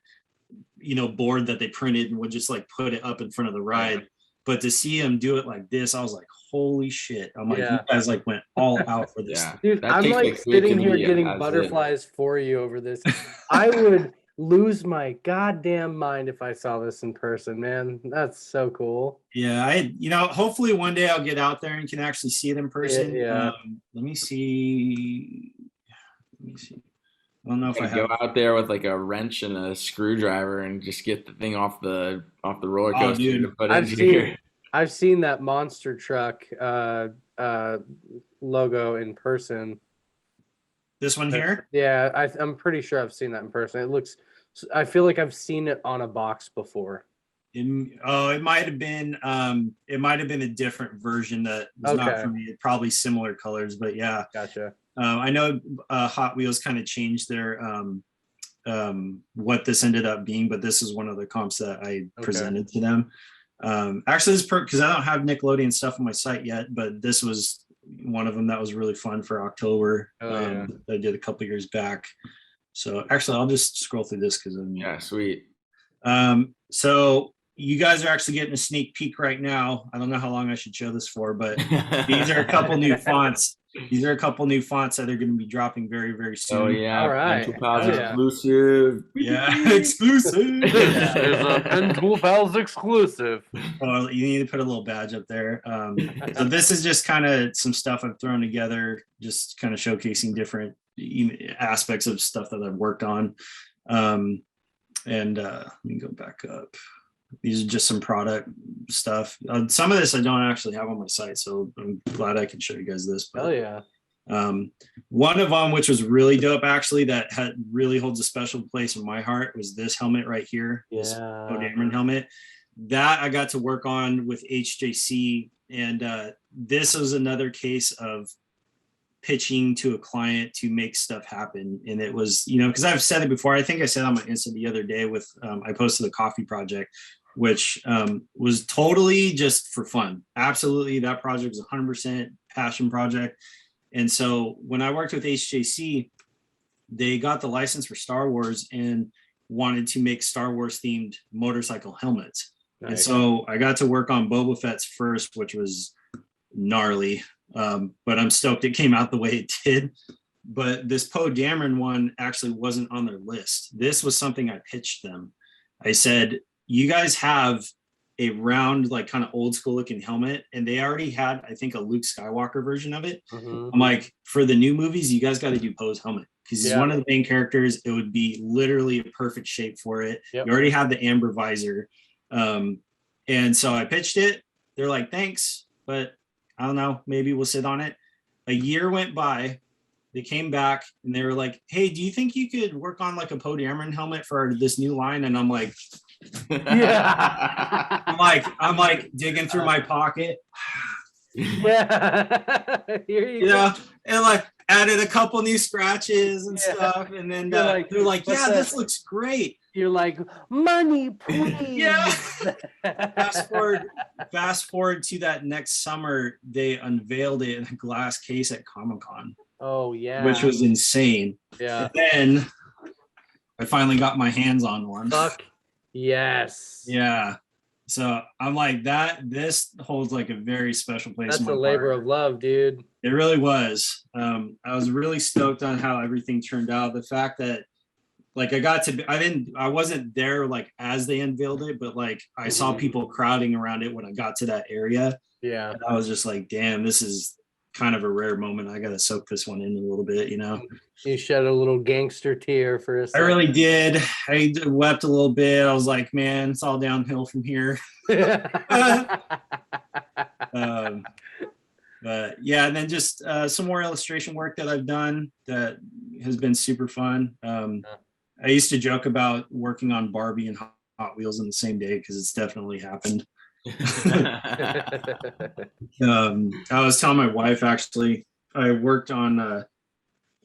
board that they printed and would just like put it up in front of the ride. But to see them do it like this, I was like, holy shit. I'm like, you guys like went all out for this. Dude, That I'm takes, like like, sitting here creativity getting as it. butterflies for you over this. I would lose my goddamn mind if I saw this in person, man. That's so cool. Yeah, hopefully one day I'll get out there and can actually see it in person. Yeah. Let me see. I don't know if I Go have. out there with like a wrench and a screwdriver and just get the thing off the roller Oh, coaster dude. to put I've into seen- here. I've seen that monster truck logo in person. This one here? Yeah, I'm pretty sure I've seen that in person. I feel like I've seen it on a box before. It might have been a different version that was not for me. Probably similar colors, but yeah. Gotcha. I know Hot Wheels kind of changed their what this ended up being, but this is one of the comps that I presented to them. Actually, this because I don't have Nickelodeon stuff on my site yet, but this was one of them that was really fun for October. I did a couple years back. So actually, I'll just scroll through this because Sweet. So you guys are actually getting a sneak peek right now. I don't know how long I should show this for, but these are a couple new fonts. These are a couple new fonts that are going to be dropping very, very soon. Oh yeah, All right. Pentool Pals Yeah. exclusive. Yeah, exclusive. There's a Pentool Pals exclusive. Oh, you need to put a little badge up there. So this is just kind of some stuff I've thrown together, just kind of showcasing different aspects of stuff that I've worked on. And let me go back up. These are just some product stuff. Some of this I don't actually have on my site, so I'm glad I can show you guys this. Hell yeah. One of them, which was really dope, actually, that really holds a special place in my heart, was this helmet right here. This Poe Dameron helmet. That I got to work on with HJC, and this was another case of pitching to a client to make stuff happen. And it was, because I've said it before. I think I said on my Insta the other day with I posted the coffee project, which was totally just for fun. Absolutely, that project was 100% passion project. And so when I worked with HJC, they got the license for Star Wars and wanted to make Star Wars themed motorcycle helmets. Nice. And so I got to work on Boba Fett's first, which was gnarly. But I'm stoked it came out the way it did. But this Poe Dameron one actually wasn't on their list. This was something I pitched them. I said, you guys have a round, like kind of old school looking helmet, and they already had, I think, a Luke Skywalker version of it. I'm like, for the new movies, you guys got to do Poe's helmet because he's one of the main characters. It would be literally a perfect shape for it. You already have the amber visor. And so I pitched it. They're like, thanks, but I don't know, maybe we'll sit on it. A year went by. They came back and they were like, hey, do you think you could work on like a Poe Dameron helmet for this new line? And I'm like, yeah. I'm like digging through my pocket. Yeah. Here you go. And like added a couple new scratches and stuff. And then they're like, yeah, this looks great. You're like, money, please. Yeah. Fast forward to that next summer, they unveiled it in a glass case at Comic-Con. Oh yeah. Which was insane. Yeah. And then I finally got my hands on one. Fuck yes. Yeah. So I'm like, this holds like a very special place. That's in my a labor heart. of love, dude. It really was. I was really stoked on how everything turned out. The fact that like I wasn't there like as they unveiled it, but like I saw people crowding around it when I got to that area. Yeah. And I was just like, damn, this is kind of a rare moment. I got to soak this one in a little bit, you know. You shed a little gangster tear for a I second. really did. I wept a little bit. I was like, man, it's all downhill from here. But yeah, and then just some more illustration work that I've done that has been super fun. I used to joke about working on Barbie and Hot Wheels in the same day because it's definitely happened. I was telling my wife, actually, I worked on a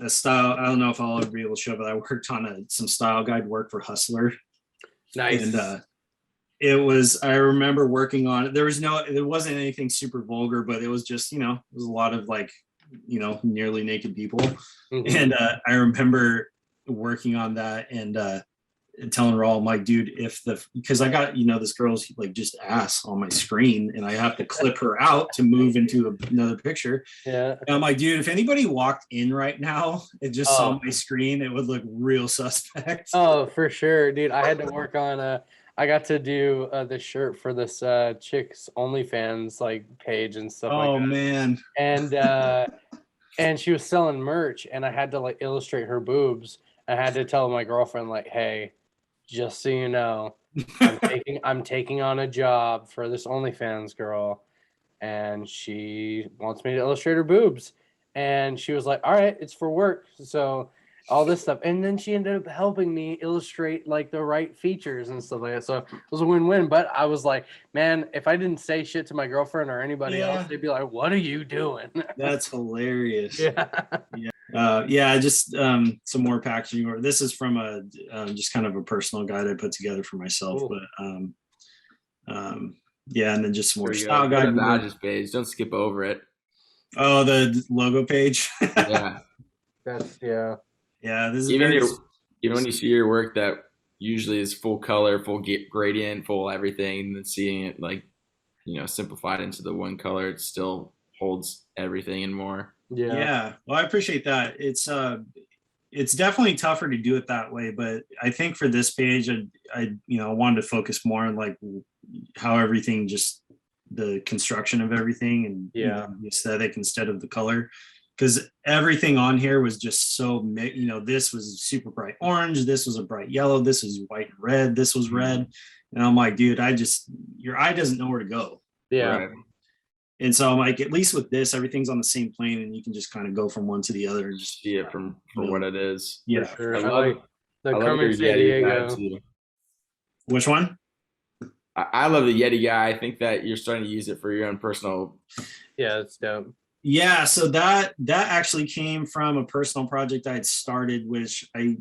style. I don't know if I'll ever be able to show, but I worked on some style guide work for Hustler. Nice. And it was, I remember working on it. There wasn't anything super vulgar, but it was just, you know, it was a lot of like, you know, nearly naked people. Mhm. And I remember working on that and telling Raul, I'm like, dude, because I got, you know, this girl's like just ass on my screen and I have to clip her out to move into another picture. Yeah. And I'm like, dude, if anybody walked in right now and just saw my screen, it would look real suspect. Oh, for sure, dude. I had to work on I got to do the shirt for this chick's OnlyFans like page and stuff like that. Oh man. And she was selling merch and I had to like illustrate her boobs. I had to tell my girlfriend like, hey, just so you know, I'm taking on a job for this OnlyFans girl and she wants me to illustrate her boobs. And she was like, all right, it's for work. So all this stuff. And then she ended up helping me illustrate like the right features and stuff like that. So it was a win-win. But I was like, man, if I didn't say shit to my girlfriend or anybody else, they'd be like, what are you doing? That's hilarious. Yeah. Just some more packaging. Or this is from just kind of a personal guide I put together for myself. Cool. But yeah, and then just some more There you style go. Go to guide. the badges page. Don't skip over it. Oh, the logo page. Yeah. Yeah, this is Even when you see your work that usually is full color, full gradient, full everything, and then seeing it like, you know, simplified into the one color, it still holds everything and more. Yeah. Well, I appreciate that. It's definitely tougher to do it that way, but I think for this page, I wanted to focus more on like how everything, just the construction of everything and you know, the aesthetic instead of the color. Because everything on here was just so, you know, this was super bright orange, this was a bright yellow, this was white and red, this was red. And I'm like, dude, your eye doesn't know where to go. Yeah. Right. And so I'm like, at least with this, everything's on the same plane and you can just kind of go from one to the other and just See it from what it is. Yeah. For sure. I I love like the I love Carmen your San Yeti guy Diego. too. Which one? I love the Yeti guy. I think that you're starting to use it for your own personal. Yeah, it's dope. Yeah, so that actually came from a personal project I had started, which I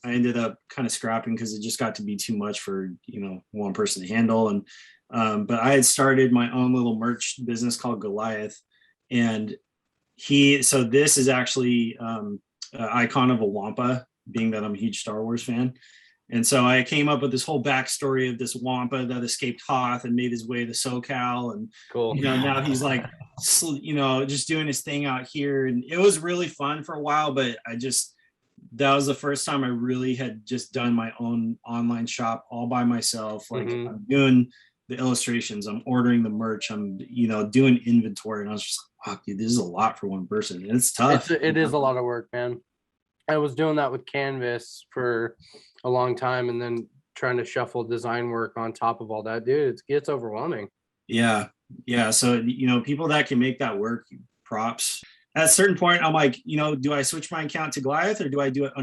ended up kind of scrapping because it just got to be too much for, you know, one person to handle. And but I had started my own little merch business called Goliath, and so this is actually an icon of a Wampa, being that I'm a huge Star Wars fan. And so I came up with this whole backstory of this Wampa that escaped Hoth and made his way to SoCal. And, Cool. you know, now he's like, you know, just doing his thing out here. And it was really fun for a while, but that was the first time I really had just done my own online shop all by myself. Like I'm doing the illustrations, I'm ordering the merch, I'm, you know, doing inventory. And I was just like, fuck, dude, this is a lot for one person. And it's tough. It is a lot of work, man. I was doing that with Canvas for a long time and then trying to shuffle design work on top of all that, dude, it gets overwhelming. Yeah. So, you know, people that can make that work, props. At a certain point, I'm like, you know, do I switch my account to Goliath or do I do it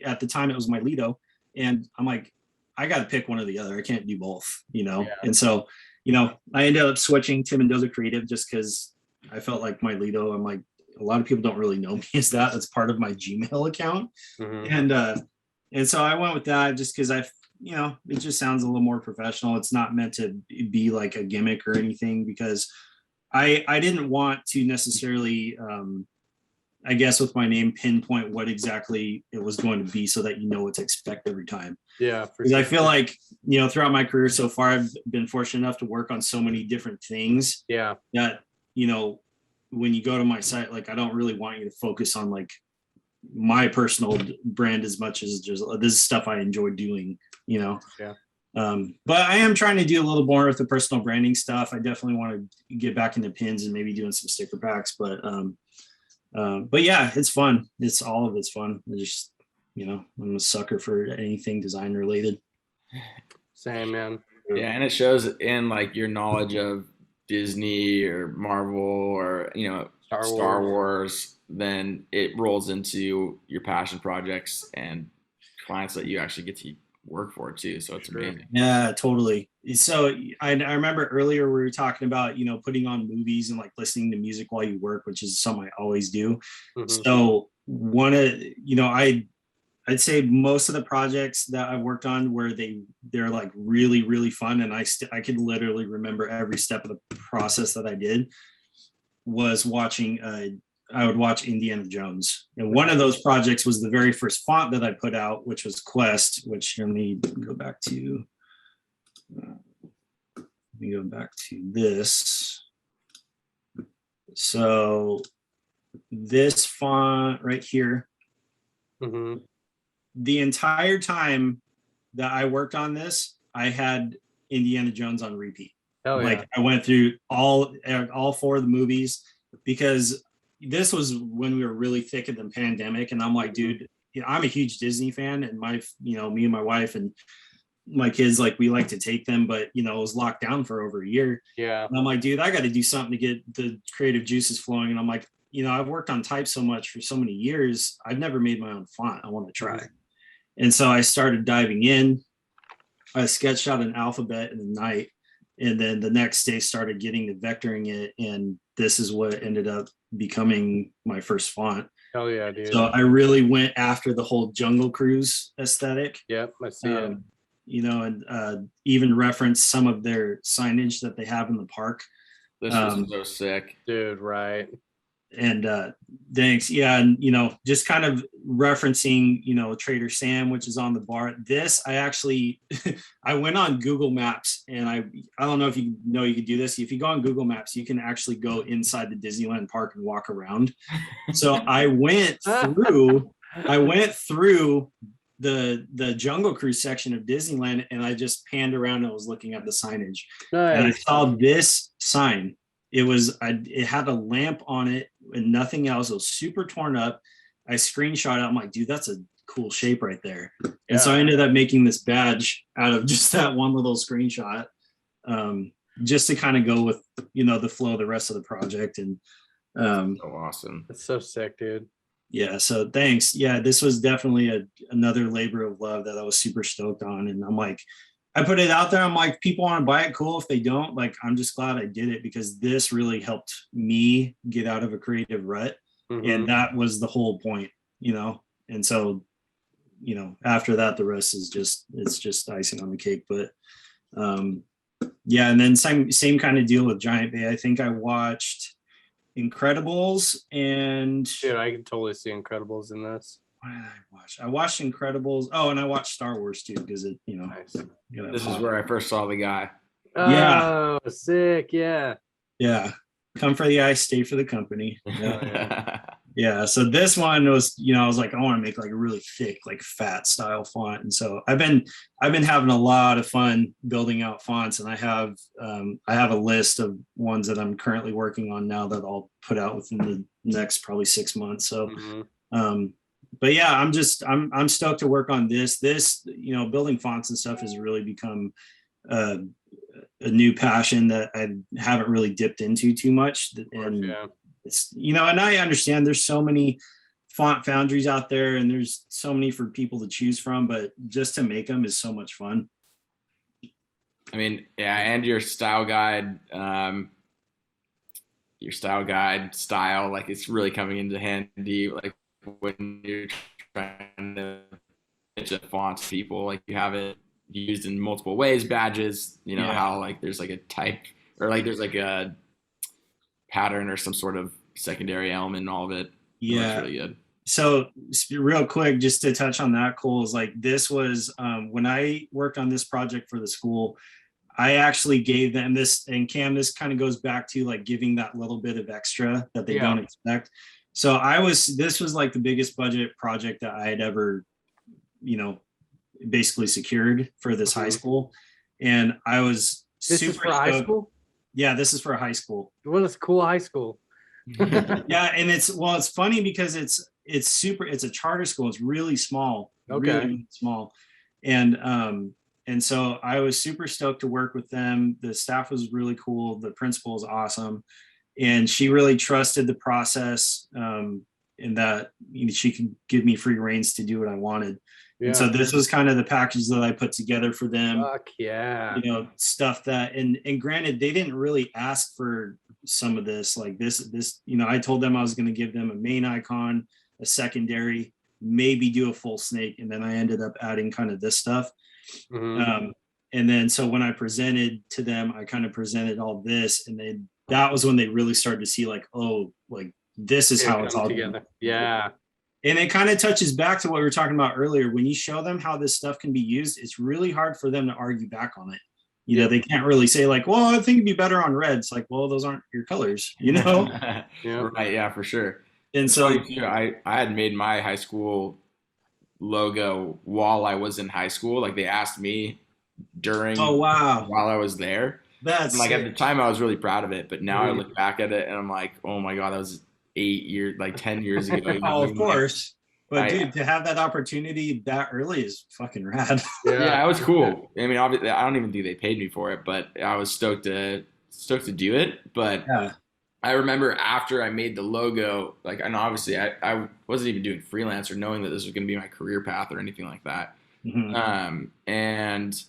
at the time it was my Lido? And I'm like, I got to pick one or the other. I can't do both, you know? Yeah. And so, you know, I ended up switching to Mendoza Creative just because I felt like my Lido, I'm like, a lot of people don't really know me as that. That's part of my Gmail account. And so I went with that just because you know, it just sounds a little more professional. It's not meant to be like a gimmick or anything because I didn't want to necessarily, I guess with my name, pinpoint what exactly it was going to be so that you know what to expect every time. Yeah. Because I feel like, you know, throughout my career so far, I've been fortunate enough to work on so many different things. Yeah. That, you know, when you go to my site, like, I don't really want you to focus on like my personal brand as much as just this is stuff I enjoy doing, you know? Yeah. But I am trying to do a little more with the personal branding stuff. I definitely want to get back into pins and maybe doing some sticker packs, but But yeah, it's fun. All of it's fun. I just, I'm a sucker for anything design related. Same, man. Yeah, and it shows in like your knowledge of Disney or Marvel or Star Wars, then it rolls into your passion projects and clients that you actually get to work for too. So it's amazing. Yeah, totally. So I remember earlier we were talking about, putting on movies and like listening to music while you work, which is something I always do. So I'd say most of the projects that I've worked on where they're like really, really fun. And I could literally remember every step of the process that I did was watching, I would watch Indiana Jones. And one of those projects was the very first font that I put out, which was Quest, which let me go back to this. So this font right here, the entire time that I worked on this, I had Indiana Jones on repeat. I went through all 4 of the movies because this was when we were really thick in the pandemic. And I'm like, dude, I'm a huge Disney fan, and me and my wife and my kids, like, we like to take them, but it was locked down for over a year. Yeah. And I'm like, dude, I got to do something to get the creative juices flowing. And I'm like, I've worked on type so much for so many years. I've never made my own font. I want to try. And so I started diving in. I sketched out an alphabet in the night. And then the next day started getting to vectoring it. And this is what ended up becoming my first font. Hell yeah, dude. So I really went after the whole Jungle Cruise aesthetic. Yep, I see it. And even reference some of their signage that they have in the park. This was so sick. Dude, right. And thanks. Yeah. And, just kind of referencing, Trader Sam, which is on the bar. This, I actually, I went on Google Maps, and I don't know if you could do this. If you go on Google Maps, you can actually go inside the Disneyland park and walk around. So I went through the Jungle Cruise section of Disneyland, and I just panned around and I was looking at the signage. Nice. And I saw this sign. It had a lamp on it and nothing else. It was super torn up. I screenshot it. I'm like, dude, that's a cool shape right there. Yeah. And so I ended up making this badge out of just that one little screenshot, just to kind of go with, the flow of the rest of the project. And so awesome. That's so sick, dude. Yeah. So thanks. Yeah, this was definitely another labor of love that I was super stoked on. And I'm like, I put it out there. I'm like, people want to buy it. Cool. If they don't, like, I'm just glad I did it, because this really helped me get out of a creative rut. And that was the whole point, And so, after that, the rest is just icing on the cake. But yeah. And then same kind of deal with Giant Bay. I think I watched Incredibles and dude, I can totally see Incredibles in this. What did I watch? I watched Incredibles. Oh, and I watched Star Wars too, because it, nice. This is where I first saw the guy. Oh, sick. Yeah. Yeah. Come for the ice, stay for the company. Yeah. So this one was, I was like, I want to make like a really thick, like fat style font. And so I've been having a lot of fun building out fonts, and I have a list of ones that I'm currently working on now that I'll put out within the next probably 6 months. So, but yeah, I'm stoked to work on this. Building fonts and stuff has really become a new passion that I haven't really dipped into too much. And it's, and I understand there's so many font foundries out there, and there's so many for people to choose from, but just to make them is so much fun. I mean, yeah, and your style guide style, like, it's really coming into handy, like, when you're trying to pitch a font to people, like, you have it used in multiple ways, badges, how like there's like a type, or like there's like a pattern or some sort of secondary element in all of it. Yeah, that's really good. So real quick, just to touch on that, Cole, is like, this was when I worked on this project for the school, I actually gave them this, and Cam, this kind of goes back to like giving that little bit of extra that they don't expect. So this was like the biggest budget project that I had ever, basically secured for this high school. And I was This is for high school? Yeah, this is for a high school. What is cool high school? Yeah, and it's funny because it's a charter school. It's really small, Okay. really small, and so I was super stoked to work with them. The staff was really cool. The principal is awesome, and she really trusted the process, in that she could give me free reins to do what I wanted. And so this was kind of the package that I put together for them. Fuck yeah. Stuff that, and granted, they didn't really ask for some of this, like this, I told them I was going to give them a main icon, a secondary, maybe do a full snake. And then I ended up adding kind of this stuff. Mhm. And then, so when I presented to them, I kind of presented all this, and that was when they really started to see like, oh, like this is how it's all together. Yeah. And it kind of touches back to what we were talking about earlier. When you show them how this stuff can be used, it's really hard for them to argue back on it. They can't really say like, well, I think it'd be better on red. It's like, well, those aren't your colors, Yeah. Right. Yeah, for sure. And it's so I had made my high school logo while I was in high school. Like they asked me while I was there. That's like at the time I was really proud of it, but now I look back at it and I'm like, oh my God, that was 10 years ago. Oh, of course. But dude, to have that opportunity that early is fucking rad. Yeah, it was cool. I mean, obviously, I don't even think they paid me for it, but I was stoked to do it. But I remember after I made the logo, like, and obviously I wasn't even doing freelance or knowing that this was going to be my career path or anything like that. And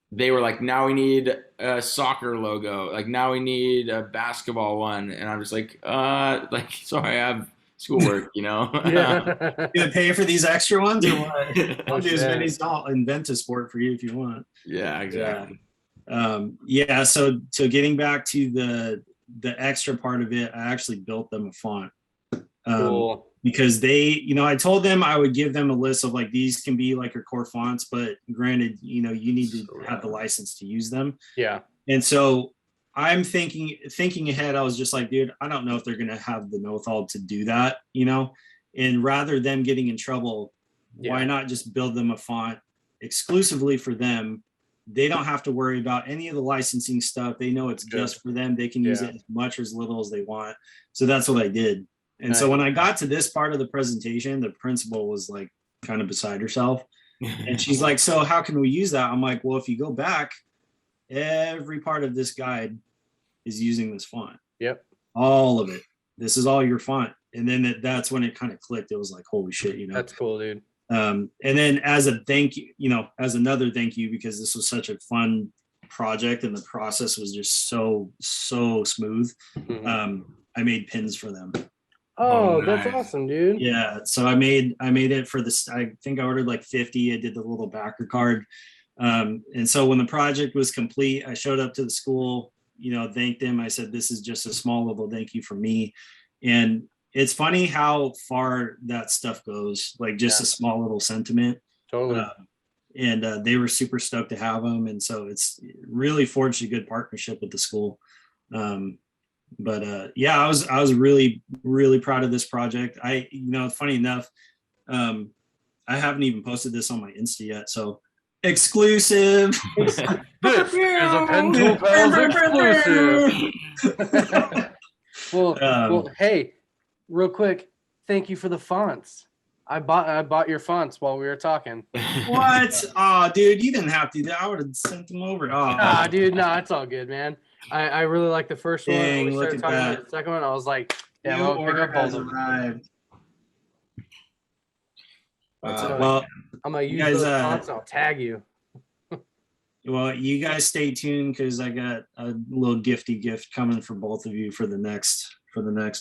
they were like, now we need a soccer logo. Like now we need a basketball one. And I'm just like, so I have schoolwork, Yeah. You gonna pay for these extra ones or what? I'll do as many. I'll invent a sport for you if you want. Yeah, exactly. So getting back to the extra part of it, I actually built them a font. Cool. Because they, I told them I would give them a list of like, these can be like your core fonts, but granted, you need to have the license to use them. Yeah. And so I'm thinking ahead. I was just like, dude, I don't know if they're going to have the know-how to do that, and rather than getting in trouble, why not just build them a font exclusively for them? They don't have to worry about any of the licensing stuff. They know it's just for them. They can use it as much or as little as they want. So that's what I did. And so when I got to this part of the presentation, the principal was like kind of beside herself. And she's like, so how can we use that? I'm like, well, if you go back, every part of this guide is using this font. Yep. All of it. This is all your font. And then that's when it kind of clicked. It was like, holy shit, That's cool, dude. And then as a thank you, as another thank you, because this was such a fun project and the process was just so smooth. I made pins for them. Oh, that's awesome, dude. Yeah. So I made it for this. I think I ordered like 50. I did the little backer card. And so when the project was complete, I showed up to the school, thanked them. I said, this is just a small little thank you for me. And it's funny how far that stuff goes, like just a small little sentiment. Totally. And they were super stoked to have them. And so it's really forged a good partnership with the school. But I was really, really proud of this project. Funny enough, I haven't even posted this on my Insta yet. So exclusive. This is a Pentool Pals exclusive. Well, hey, real quick, thank you for the fonts. I bought your fonts while we were talking. What? Oh, dude, you didn't have to. I would have sent them over. Dude, it's all good, man. I really like the first one. Dang, When we started talking about the second one, I was like, yeah, I'll pick up both of them. Well, I'm gonna use those fonts and I'll tag you. Well, you guys stay tuned because I got a little gifty gift coming for both of you for the next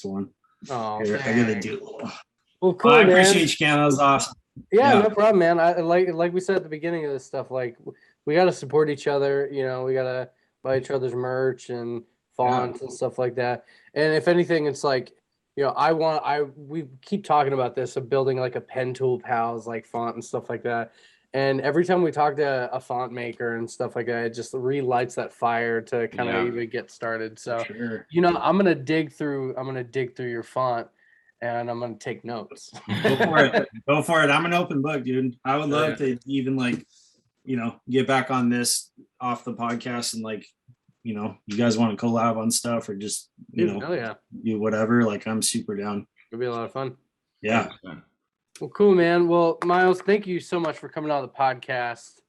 one. Oh, I gotta do a little. Well, cool. I man. appreciate you, Cam. That was awesome. Yeah, no problem, man. I like we said at the beginning of this stuff. Like, we gotta support each other. We gotta buy each other's merch and fonts and stuff like that. And if anything, it's like, we keep talking about this of building like a Pentool Pals like font and stuff like that. And every time we talk to a font maker and stuff like that, it just relights that fire to kind of even get started. So, I'm gonna dig through your font. And I'm gonna take notes. Go for it. I'm an open book, dude. I would love to even get back on this off the podcast and you know, you guys want to collab on stuff or just, you Dude, know, hell yeah. do whatever, like I'm super down. It'll be a lot of fun. Yeah. Well, cool, man. Well, Myles, thank you so much for coming on the podcast.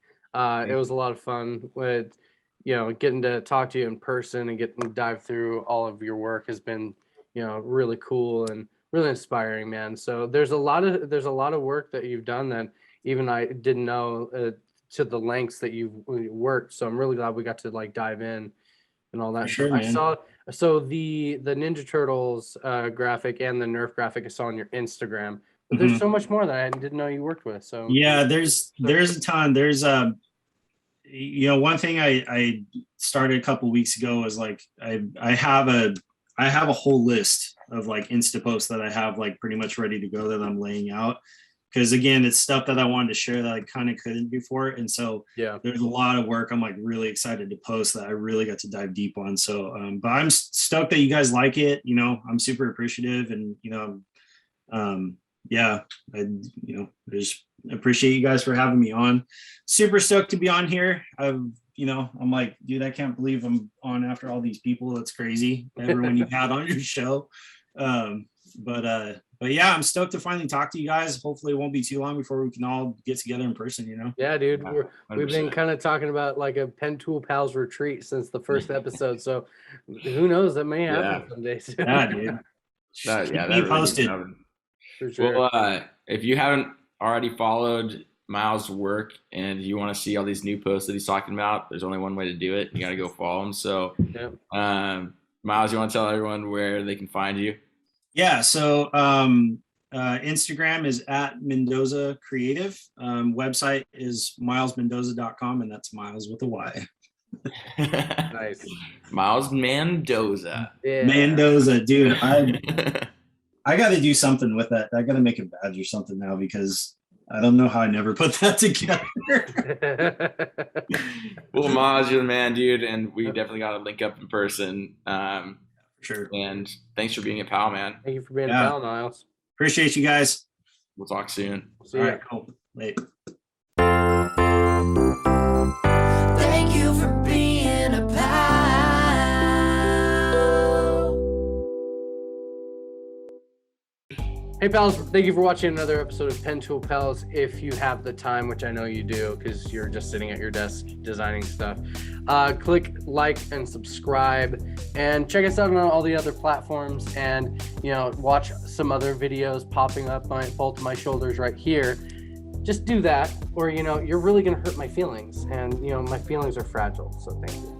It was a lot of fun with, you know, getting to talk to you in person and getting to dive through all of your work has been, you know, really cool and really inspiring, man. So there's a lot of work that you've done that even I didn't know to the lengths that you've worked. So I'm really glad we got to like dive in and all that. For sure, I man. saw the Ninja Turtles graphic and the Nerf graphic I saw on your Instagram. But there's so much more that I didn't know you worked with. So yeah, there's a ton. There's you know, one thing I started a couple weeks ago is like I have a whole list of like Insta posts that I have like pretty much ready to go that I'm laying out. Because again, it's stuff that I wanted to share that I kind of couldn't before. And so yeah, there's a lot of work I'm like really excited to post that I really got to dive deep on. So but I'm stoked that you guys like it. You know, I'm super appreciative, and you know, yeah, I just appreciate you guys for having me on. Super stoked to be on here. I'm like, dude, I can't believe I'm on after all these people. That's crazy. Everyone you've had on your show. But yeah, I'm stoked to finally talk to you guys. Hopefully it won't be too long before we can all get together in person, you know? Yeah, dude. Yeah, We've been 100%. kind of talking about like a Pentool Pals retreat since the first episode. So who knows, that may happen someday soon. Yeah, dude. That Keep me really posted. covered. For sure. Well, if you haven't already followed Myles' work and you want to see all these new posts that he's talking about, there's only one way to do it. You got to go follow him. So, Yep. Myles, you want to tell everyone where they can find you? Yeah, so Instagram is at Mendoza Creative. Website is mylesmendoza.com, and that's Myles with a Y. Nice. Myles Mendoza. Yeah. Mendoza, dude. I got to do something with that. I got to make a badge or something now because I don't know how I never put that together. Well, Myles, you're the man, dude, and we definitely got to link up in person. Sure. And thanks for being a pal, man. Thank you for being Yeah. a pal, Myles. Appreciate you guys. We'll talk soon. See All ya. right, cool. Late. Thank you for being a pal. Hey pals, thank you for watching another episode of Pentool Pals. If you have the time, which I know you do because you're just sitting at your desk designing stuff, click like and subscribe and check us out on all the other platforms, and you know, watch some other videos popping up my both of my shoulders right here. Just do that, or you know, you're really gonna hurt my feelings, and you know, my feelings are fragile, so thank you.